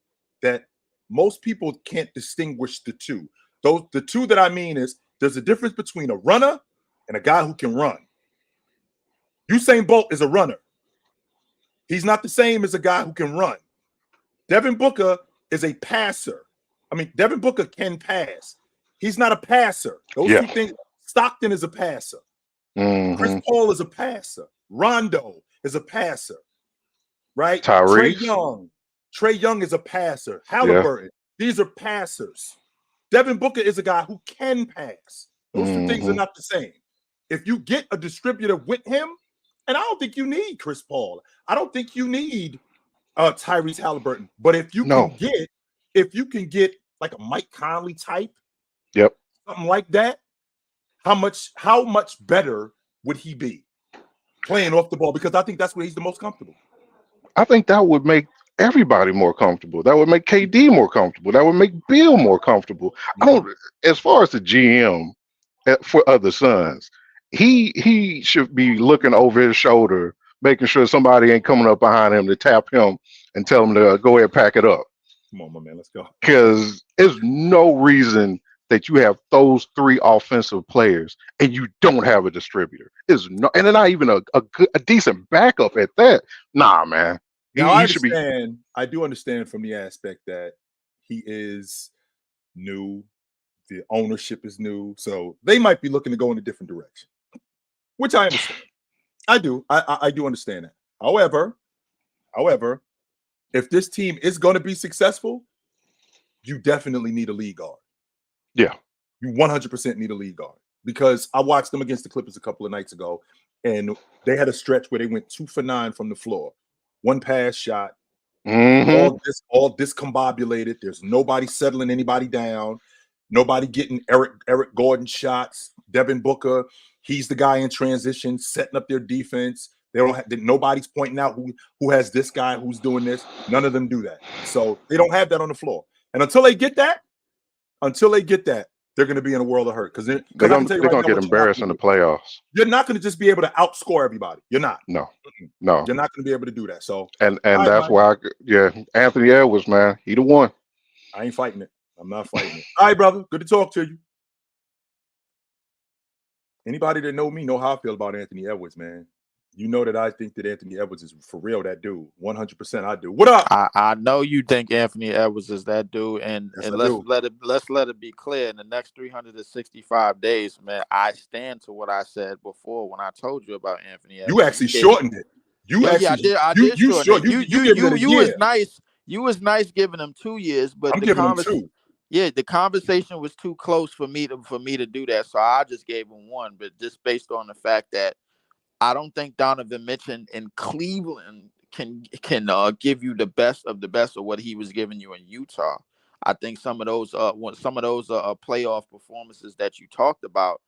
that most people can't distinguish the two. The two that I mean is there's a difference between a runner and a guy who can run. Usain Bolt is a runner. He's not the same as a guy who can run. Devin Booker is a passer. Devin Booker can pass. He's not a passer. Those two things. Stockton is a passer. Chris Paul is a passer. Rondo is a passer, right? Tyrese. Trey Young is a passer. Halliburton, these are passers. Devin Booker is a guy who can pass. Those two things are not the same. If you get a distributor with him, and I don't think you need Chris Paul. I don't think you need Tyrese Halliburton. But if you can get like a Mike Conley type, something like that, how much better would he be playing off the ball? Because I think that's where he's the most comfortable. I think that would make everybody more comfortable. That would make KD more comfortable. That would make Bill more comfortable. I don't. As far as the GM for other Suns, he should be looking over his shoulder, making sure somebody ain't coming up behind him to tap him and tell him to go ahead, pack it up. Come on, my man, let's go. Because there's no reason that you have those three offensive players and you don't have a distributor. Is no, and they're not even a decent backup at that. Nah, man. Now He should be. I do understand from the aspect that he is new, the ownership is new, so they might be looking to go in a different direction, which I understand. I do. I do understand that. However, if this team is going to be successful, you definitely need a lead guard. Yeah. You 100% need a lead guard, because I watched them against the Clippers a couple of nights ago, and they had a stretch where they went 2 for 9 from the floor. One pass shot, all discombobulated. There's nobody settling anybody down. Nobody getting Eric Gordon shots. Devin Booker, he's the guy in transition, setting up their defense. They don't have, nobody's pointing out who has this guy, who's doing this. None of them do that. So they don't have that on the floor. And until they get that, they're going to be in a world of hurt, because they're going to get embarrassed in the playoffs. You're not going to just be able to outscore everybody. You're not. No. You're not going to be able to do that. So and that's why, Anthony Edwards, man, he the one. I ain't fighting it. I'm not fighting it. All right, brother. Good to talk to you. Anybody that know me know how I feel about Anthony Edwards, man. You know that I think that Anthony Edwards is for real that dude. 100% I do. What up? I know you think Anthony Edwards is that dude, and let's let it be clear. In the next 365 days, man, I stand to what I said before when I told you about Anthony Edwards. You actually shortened it. I did shorten it. You was nice. You was nice giving him 2 years, but I'm giving him 2. Yeah, the conversation was too close for me to do that, so I just gave him 1. But just based on the fact that I don't think Donovan Mitchell in Cleveland can give you the best of what he was giving you in Utah. I think some of those playoff performances that you talked about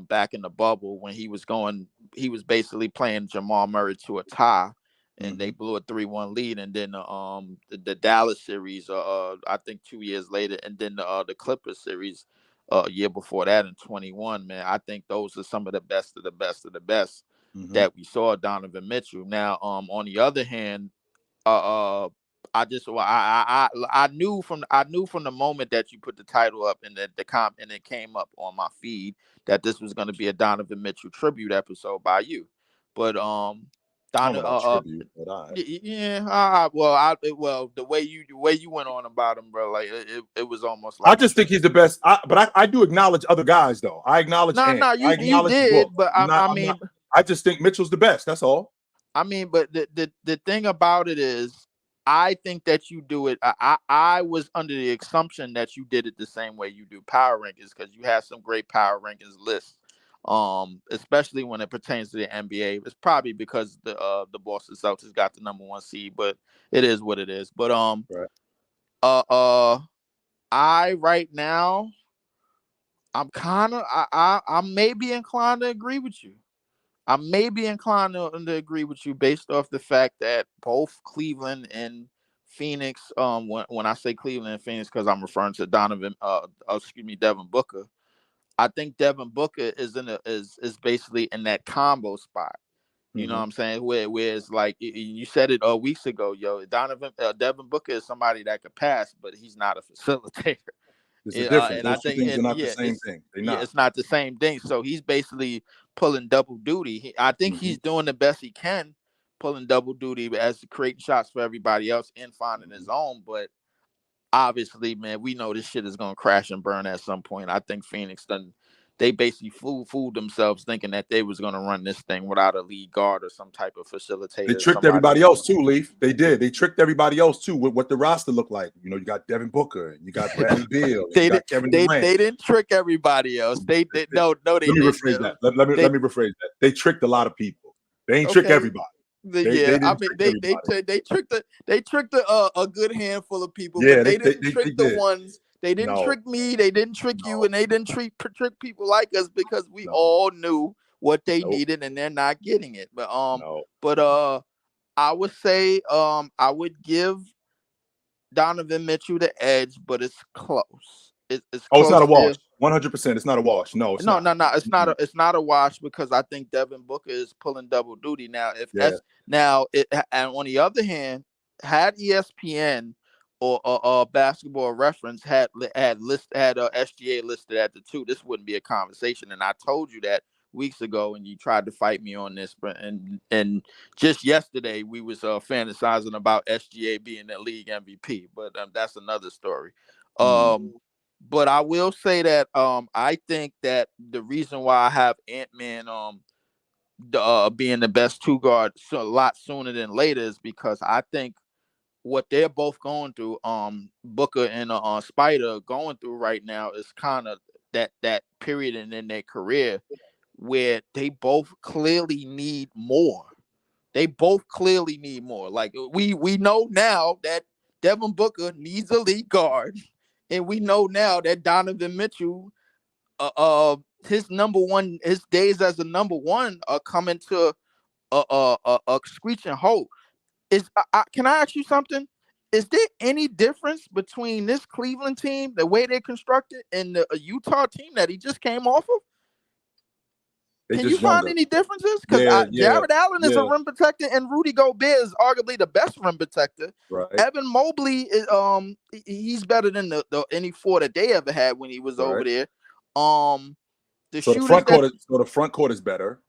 back in the bubble, when he was basically playing Jamal Murray to a tie, and they blew a 3-1 lead, and then the Dallas series I think 2 years later, and then the Clippers series year before that in 21. Man, I think those are some of the best of the best of the best that we saw Donovan Mitchell. Now, on the other hand, I knew from the moment that you put the title up and and it came up on my feed that this was going to be a Donovan Mitchell tribute episode by you. But the way you went on about him, bro, like it was almost like, I just think he's the best. But I do acknowledge other guys, though. I acknowledge. You did, but I just think Mitchell's the best. That's all. I mean, but the thing about it is, I think that you do it. I was under the assumption that you did it the same way you do power rankings, because you have some great power rankings lists, especially when it pertains to the NBA. It's probably because the Boston Celtics got the number 1 seed, but it is what it is. But I right now, I'm maybe inclined to agree with you. I may be inclined to agree with you based off the fact that both Cleveland and Phoenix, when I say Cleveland and Phoenix, because I'm referring to Devin Booker. I think Devin Booker is basically in that combo spot. You know what I'm saying? Where it's like, you said it weeks ago, Devin Booker is somebody that could pass, but he's not a facilitator. There's a difference. And those two things are not the same thing. It's not the same thing. So he's basically pulling double duty. I think he's doing the best he can, pulling double duty as creating shots for everybody else and finding his own. But obviously, man, we know this shit is gonna crash and burn at some point. I think Phoenix they basically fooled themselves thinking that they was going to run this thing without a lead guard or some type of facilitator. They tricked everybody else too, Leaf. They did. They tricked everybody else too with what the roster looked like. You know, you got Devin Booker, you got Bradley Beal, you got Kevin Durant. They didn't trick everybody else. They did no, they didn't. Let me rephrase that. Let me rephrase that. They tricked a lot of people. They ain't trick everybody. They tricked a good handful of people, yeah, but they didn't trick the ones. They didn't trick me. They didn't trick you, and they didn't trick people like us because we all knew what they needed, and they're not getting it. But I would say I would give Donovan Mitchell the edge, but it's close. It's close. It's not a wash. 100%. It's not a wash. No, it's not. No. It's not a wash because I think Devin Booker is pulling double duty now. And on the other hand, had ESPN or Basketball Reference had SGA listed at the 2, this wouldn't be a conversation. And I told you that weeks ago, and you tried to fight me on this. But and just yesterday we was fantasizing about SGA being the league MVP. But that's another story. But I will say that I think that the reason why I have Ant-Man being the best 2 guard a lot sooner than later is because I think what they're both going through, Booker and Spider going through right now is kind of that period in their career where they both clearly need more. Like we know now that Devin Booker needs a lead guard. And we know now that Donovan Mitchell, his days as a number 1 are coming to a screeching halt. Can I ask you something? Is there any difference between this Cleveland team, the way they're constructed, and the Utah team that he just came off of? Can you find any differences? Because Jared Allen is a rim protector, and Rudy Gobert is arguably the best rim protector. Right. Evan Mobley is he's better than the any 4 that they ever had when he was over there. The front court is better.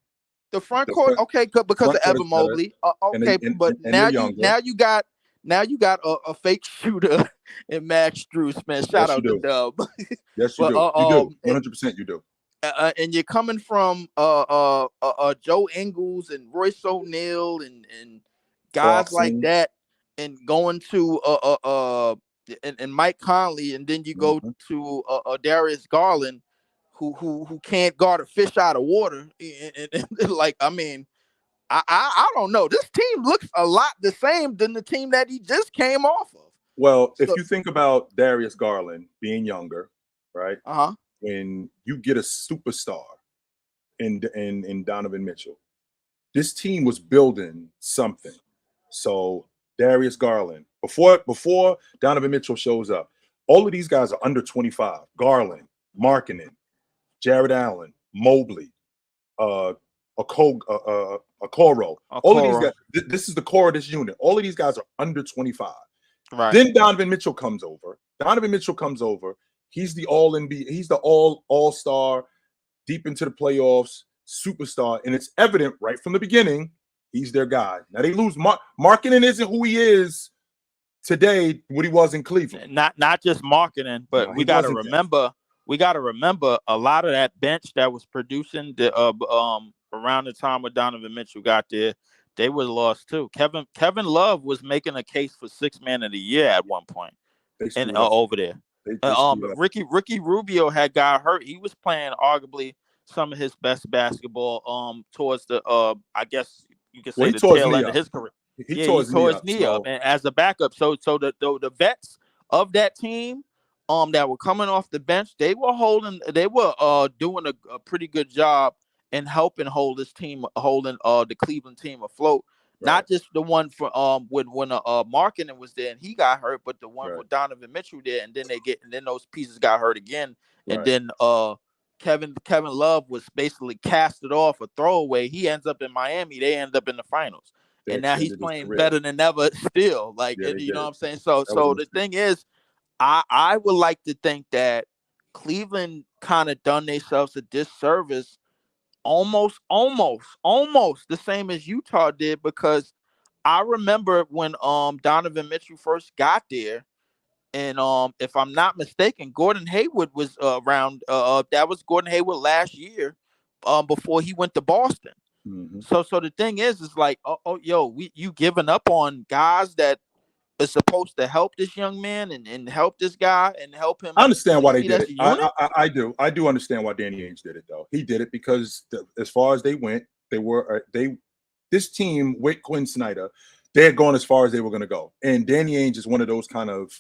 The front court, okay, because of Evan Mobley. But now you got a fake shooter in Max Strus, man. Shout out to Dub. Yes, you do. You do. 100% you do. And you're coming from Joe Ingles and Royce O'Neal and guys like that, and going to and Mike Conley, and then you go to Darius Garland, who can't guard a fish out of water. And like, I mean, I don't know. This team looks a lot the same than the team that he just came off of. Well, if you think about Darius Garland being younger, right? When you get a superstar in Donovan Mitchell, this team was building something. So Darius Garland, before Donovan Mitchell shows up, all of these guys are under 25. Garland, Markkanen, Jared Allen, Mobley, Okoro. All of these guys. This is the core of this unit. All of these guys are under 25. Right. Then Donovan Mitchell comes over. He's the all-NBA. He's the all-star, deep into the playoffs, superstar, and it's evident right from the beginning he's their guy. Now they lose. Markkanen isn't who he is today. What he was in Cleveland. Not just Markkanen, but we got to remember. We got to remember a lot of that bench that was producing around the time when Donovan Mitchell got there. They were lost too. Kevin Love was making a case for 6th man of the year at one point, and over there. Ricky Rubio had got hurt. He was playing arguably some of his best basketball towards the I guess you could say the tail end of his career. He tore his knee up, and as a backup. So the vets of that team that were coming off the bench, they were doing a pretty good job in helping hold this team, holding the Cleveland team afloat. Right. Not just the one for when Markkanen was there and he got hurt, but the one with Donovan Mitchell there, and then those pieces got hurt again, and then Kevin Love was basically casted off a throwaway. He ends up in Miami. They end up in the finals, and now he's playing better than ever still. Like, you know what I'm saying? So the thing is, I would like to think that Cleveland kind of done themselves a disservice, almost the same as Utah did, because I remember when Donovan Mitchell first got there, And if I'm not mistaken, Gordon Hayward was around. That was Gordon Hayward last year, before he went to Boston. Mm-hmm. So the thing is like, you giving up on guys that is supposed to help this young man and help this guy and help him. I understand why they succeed did as it. a unit? I do understand why Danny Ainge did it though. He did it because as far as they went, this team with Quinn Snyder, they had gone as far as they were going to go. And Danny Ainge is one of those kind of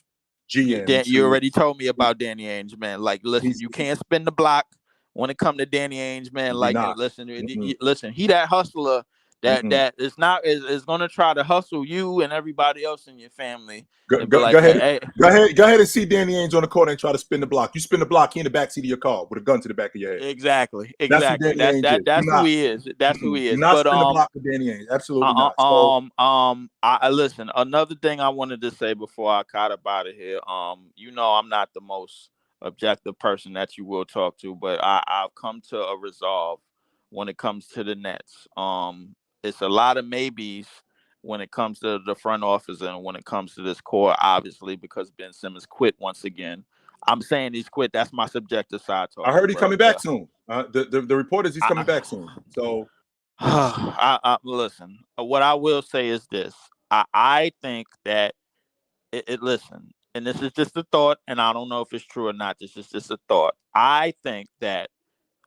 GMs. You already told me about Danny Ainge, man. Like, listen, He's- you can't spin the block when it come to Danny Ainge, man. Like, not. listen, Mm-mm. listen, he that hustler that Mm-mm. that is gonna try to hustle you and everybody else in your family. Go Like, ahead. hey, Go ahead and see Danny Ainge on the court and try to spin the block. You spin the block, he in the backseat of your car with a gun to the back of your head. exactly. That's what Danny Ainge is. That's Do who not- he is. That's who he Do is. not But spin the block with Danny Ainge. Absolutely not. So, I listen. Another thing I wanted to say before I cut up out of here. I'm not the most objective person that you will talk to, but I've come to a resolve when it comes to the Nets. It's a lot of maybes when it comes to the front office and when it comes to this core, obviously, because Ben Simmons quit once again. I'm saying he's quit. That's my subjective side talk. I heard he's coming back soon. The report is he's coming back soon. So listen, what I will say is this. I think that listen, and this is just a thought, and I don't know if it's true or not. This is just a thought. I think that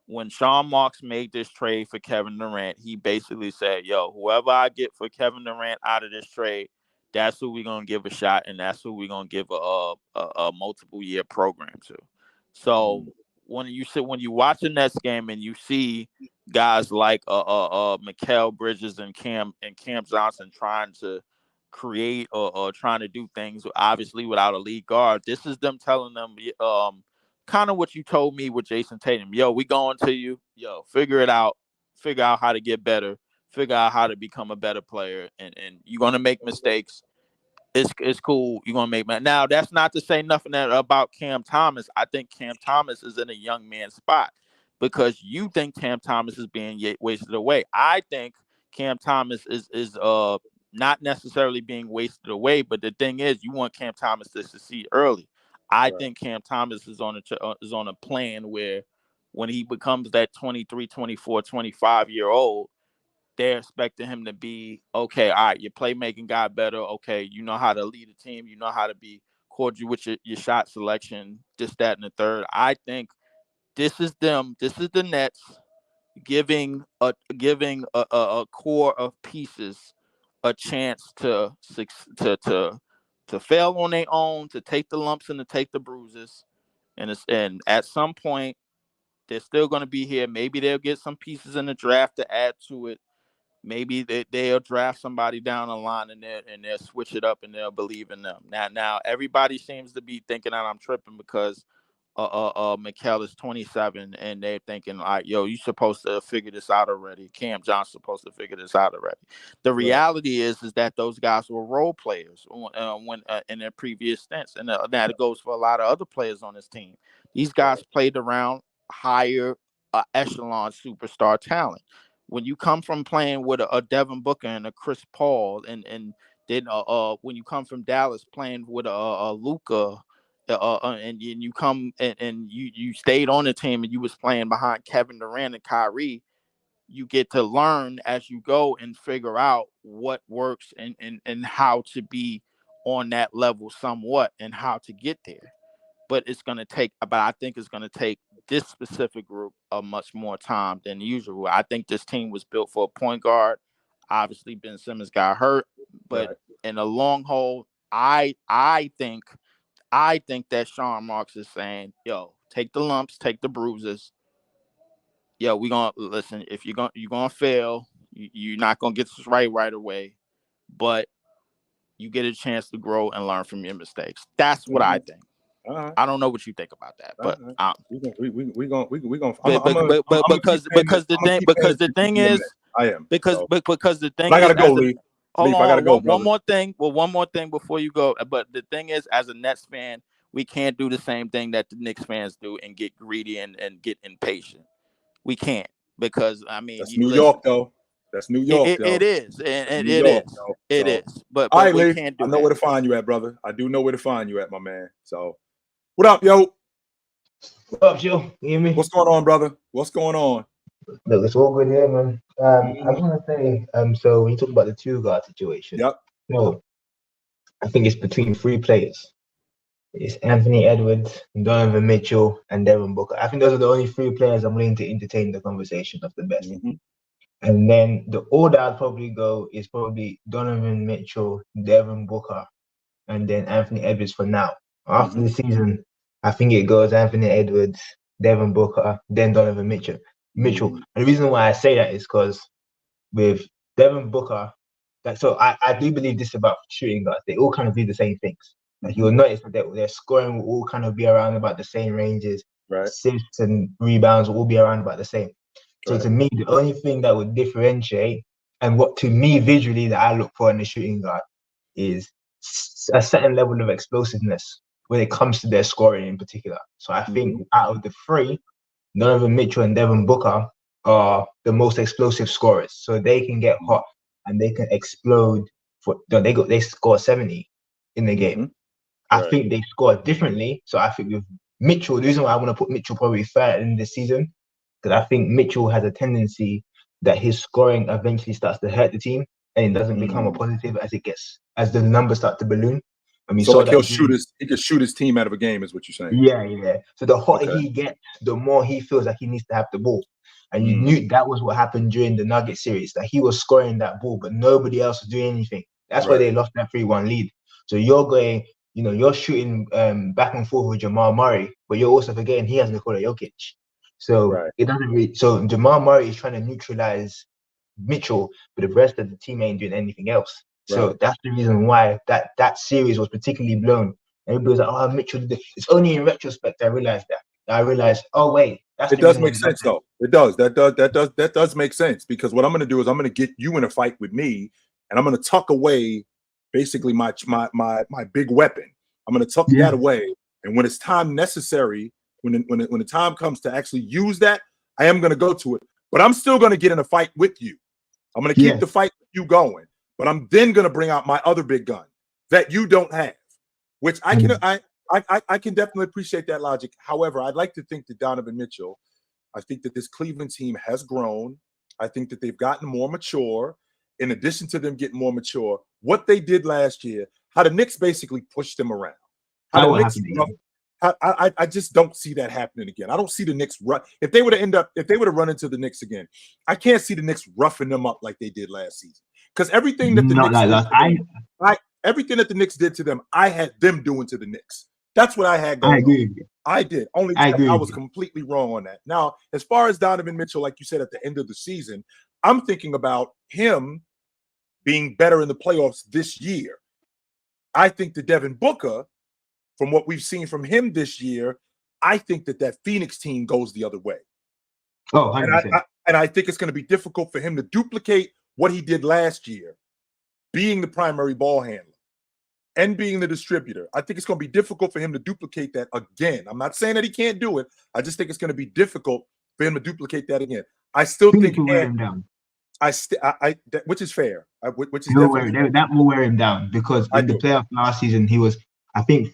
when Sean Marks made this trade for Kevin Durant, he basically said, yo, whoever I get for Kevin Durant out of this trade, that's who we're going to give a shot, and that's who we're going to give a multiple year program to. So when you watch the Nets game and you see guys like Mikal Bridges and Cam Johnson trying to create or trying to do things, obviously without a lead guard, this is them telling them kind of what you told me with Jason Tatum. Yo, we going to you. Yo, figure it out. Figure out how to get better. Figure out how to become a better player. And you're gonna make mistakes. It's cool. You're gonna make now. That's not to say nothing about Cam Thomas. I think Cam Thomas is in a young man's spot because you think Cam Thomas is being wasted away. I think Cam Thomas is not necessarily being wasted away, but the thing is, you want Cam Thomas to succeed early. I think Cam Thomas is on a plan where when he becomes that 23, 24, 25-year-old, they're expecting him to be, okay, all right, your playmaking got better. Okay, you know how to lead a team. You know how to be cordial with your shot selection, this, that, and the third. I think this is them. This is the Nets giving a core of pieces a chance to fail on their own, to take the lumps and to take the bruises. And at some point, they're still going to be here. Maybe they'll get some pieces in the draft to add to it. Maybe they'll draft somebody down the line and they'll switch it up and they'll believe in them. Now everybody seems to be thinking that I'm tripping because Mikal is 27 and they're thinking like, yo, you supposed to figure this out already. Cam Johnson's supposed to figure this out already. The reality is that those guys were role players when in their previous stints, and that goes for a lot of other players on this team. These guys played around higher echelon superstar talent. When you come from playing with a Devin Booker and a Chris Paul, and then when you come from Dallas playing with a Luka, and you come and you stayed on the team and you was playing behind Kevin Durant and Kyrie, you get to learn as you go and figure out what works and how to be on that level somewhat and how to get there. But I think it's going to take this specific group a much more time than usual. I think this team was built for a point guard. Obviously, Ben Simmons got hurt, but in the long haul, I think that Sean Marks is saying, yo, take the lumps, take the bruises. Yo, we gonna listen. If you're gonna fail, you're not gonna get this right away, but you get a chance to grow and learn from your mistakes. That's what I think. I don't know what you think about that, but we gonna because the thing is, I gotta go, Lee. Hold I gotta on, go. one more thing. Well, one more thing before you go. But the thing is, as a Nets fan, we can't do the same thing that the Knicks fans do and get greedy and get impatient. We can't, because I mean, that's New York though. That's New York, yo. It is, and New it York, is. yo. It So, is. But all right, we Lee, can't do I know that. where to find you at, brother. I do know where to find you at, my man. So, what up, yo? What up, Joe? You hear me? What's going on, brother? What's going on? Look, it's all good here, man. I just want to say, so when you talk about the two guard situation, Yep. no, I think it's between three players. It's Anthony Edwards, Donovan Mitchell, and Devin Booker. I think those are the only three players I'm willing to entertain the conversation of the best. And then the order I'd probably go is probably Donovan Mitchell, Devin Booker, and then Anthony Edwards for now. After the season, I think it goes Anthony Edwards, Devin Booker, then Donovan Mitchell. And the reason why I say that is because with Devin Booker, so I do believe this about shooting guards. They all kind of do the same things. Like you'll notice that their scoring will all kind of be around about the same ranges. Right. Assists and rebounds will all be around about the same. So to me, the only thing that would differentiate and what to me visually that I look for in a shooting guard is a certain level of explosiveness when it comes to their scoring in particular. So I think out of the three, Donovan Mitchell and Devin Booker are the most explosive scorers. So they can get hot and they can explode. They score 70 in the game. I think they score differently. So I think with Mitchell, the reason why I want to put Mitchell probably third in this season, because I think Mitchell has a tendency that his scoring eventually starts to hurt the team and it doesn't become a positive as the numbers start to balloon. And we So saw like that he could shoot his team out of a game, is what you're saying. Yeah. So the hotter he gets, the more he feels like he needs to have the ball. And you knew that was what happened during the Nugget series, that he was scoring that ball, but nobody else was doing anything. That's why they lost that 3-1 lead. So you're going, you're shooting back and forth with Jamal Murray, but you're also forgetting he has Nikola Jokic. So it doesn't really. So Jamal Murray is trying to neutralize Mitchell, but the rest of the team ain't doing anything else. So that's the reason why that series was particularly blown. Everybody was like, "Oh, Mitchell did it." It's only in retrospect I realized that. I realized, oh wait, that's it does make sense though. It does. That does make sense, because what I'm going to do is I'm going to get you in a fight with me, and I'm going to tuck away basically my big weapon. I'm going to tuck that away, and when it's time necessary, when the time comes to actually use that, I am going to go to it. But I'm still going to get in a fight with you. I'm going to keep the fight with you going, but I'm then going to bring out my other big gun that you don't have, which I can definitely appreciate that logic. However, I'd like to think that Donovan Mitchell, I think that this Cleveland team has grown. I think that they've gotten more mature. In addition to them getting more mature, what they did last year, how the Knicks basically pushed them around. How the Knicks, I just don't see that happening again. I don't see the Knicks run. If they would have run into the Knicks again, I can't see the Knicks roughing them up like they did last season. Because everything that the Knicks everything that the Knicks did to them, I had them doing to the Knicks. That's what I had going on. I did. I was completely wrong on that. Now, as far as Donovan Mitchell, like you said, at the end of the season, I'm thinking about him being better in the playoffs this year. I think that Devin Booker, from what we've seen from him this year, I think that Phoenix team goes the other way. Oh, 100%. And I think it's going to be difficult for him to duplicate what he did last year, being the primary ball handler and being the distributor. I think it's going to be difficult for him to duplicate that again. I'm not saying that he can't do it. I just think it's going to be difficult for him to duplicate that again. I still think wear him down. Which is fair. Which is definitely that will wear him down, because in the playoff last season he was, it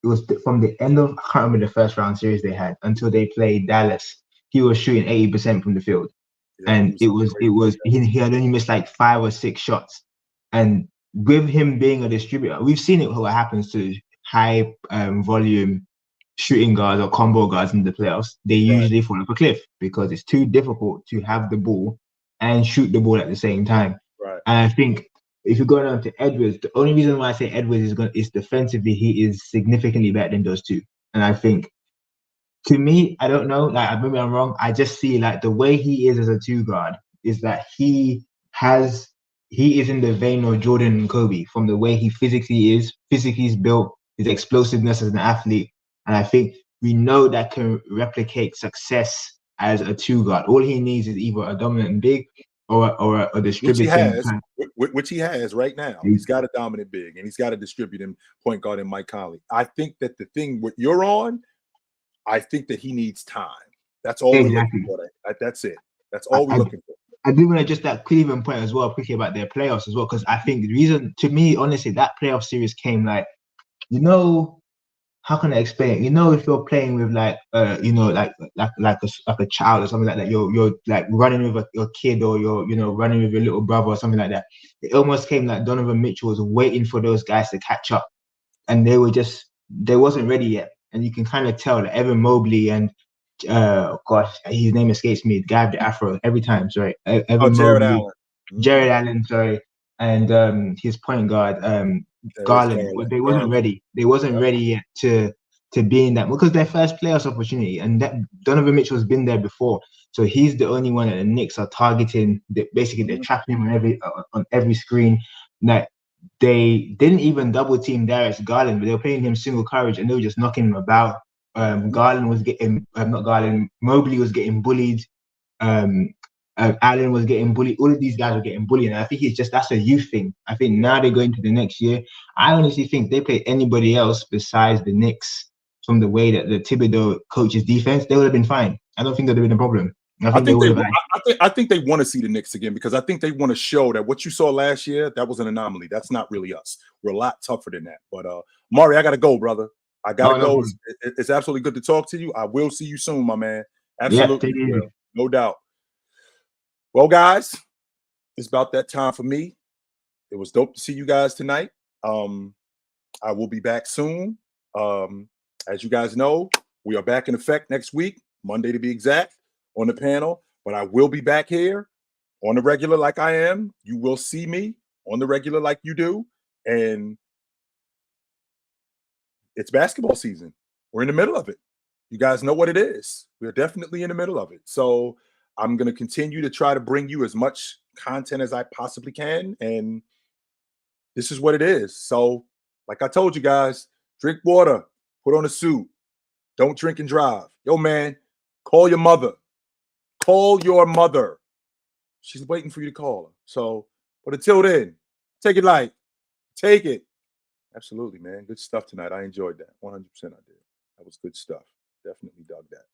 was from the end of, I can't remember the first round series they had until they played Dallas. He was shooting 80% from the field, and he had only missed like 5 or 6 shots. And with him being a distributor, we've seen it what happens to high volume shooting guards or combo guards in the playoffs. They usually fall off a cliff because it's too difficult to have the ball and shoot the ball at the same time. And I think if you're going on to Edwards, the only reason why I say Edwards is defensively, he is significantly better than those two. And I think, to me, I don't know, like maybe I'm wrong, I just see like the way he is as a 2 guard is that he is in the vein of Jordan and Kobe, from the way he physically is built, his explosiveness as an athlete. And I think we know that can replicate success as a 2 guard. All he needs is either a dominant big or a distributing. Which he has right now. He's got a dominant big and he's got a distributing point guard in Mike Conley. I think that the thing what you're on, I think that he needs time. That's all we're looking for. That's it. That's all we're looking for. I do want to just that Cleveland point as well, quickly about their playoffs as well, because I think the reason, to me, honestly, that playoff series came like, you know, how can I explain it? You know, if you're playing with like, you know, like a child or something like that, you're like running with your kid, or you're, you know, running with your little brother or something like that. It almost came like Donovan Mitchell was waiting for those guys to catch up, and they wasn't ready yet. And you can kind of tell that Evan Mobley and gosh, his name escapes me, the guy with the afro every time. Sorry, Oh, Evan Jared Mobley, Allen. Jared Allen, sorry, and his point guard Garland. They wasn't Garland. ready. They wasn't Yep. ready yet to be in that, because their first playoffs opportunity, and that Donovan Mitchell has been there before, so he's the only one that the Knicks are targeting. Basically, they're trapping him on every screen. Like, they didn't even double team Darius Garland, but they were playing him single coverage, and they were just knocking him about. Garland was getting not Garland. Mobley was getting bullied. Allen was getting bullied. All of these guys were getting bullied, and I think that's a youth thing. I think now they're going to the next year. I honestly think they play anybody else besides the Knicks, from the way that the Thibodeau coaches defense, they would have been fine. I don't think that would have been a problem. I think they want to see the Knicks again, because I think they want to show that what you saw last year, that was an anomaly. That's not really us. We're a lot tougher than that. But Mari, I gotta go, brother. I gotta go. It's absolutely good to talk to you. I will see you soon, my man. Absolutely, yeah, no doubt. Well, guys, it's about that time for me. It was dope to see you guys tonight. I will be back soon. As you guys know, we are back in effect next week, Monday to be exact, on the panel. But I will be back here on the regular like I am. You will see me on the regular like you do. And it's basketball season. We're in the middle of it. You guys know what it is. We're definitely in the middle of it. So I'm going to continue to try to bring you as much content as I possibly can. And this is what it is. So, like I told you guys, drink water, put on a suit, don't drink and drive. Yo, man, call your mother. Call your mother. She's waiting for you to call her. So, but until then, take it light. Take it. Absolutely, man. Good stuff tonight. I enjoyed that. 100% I did. That was good stuff. Definitely dug that.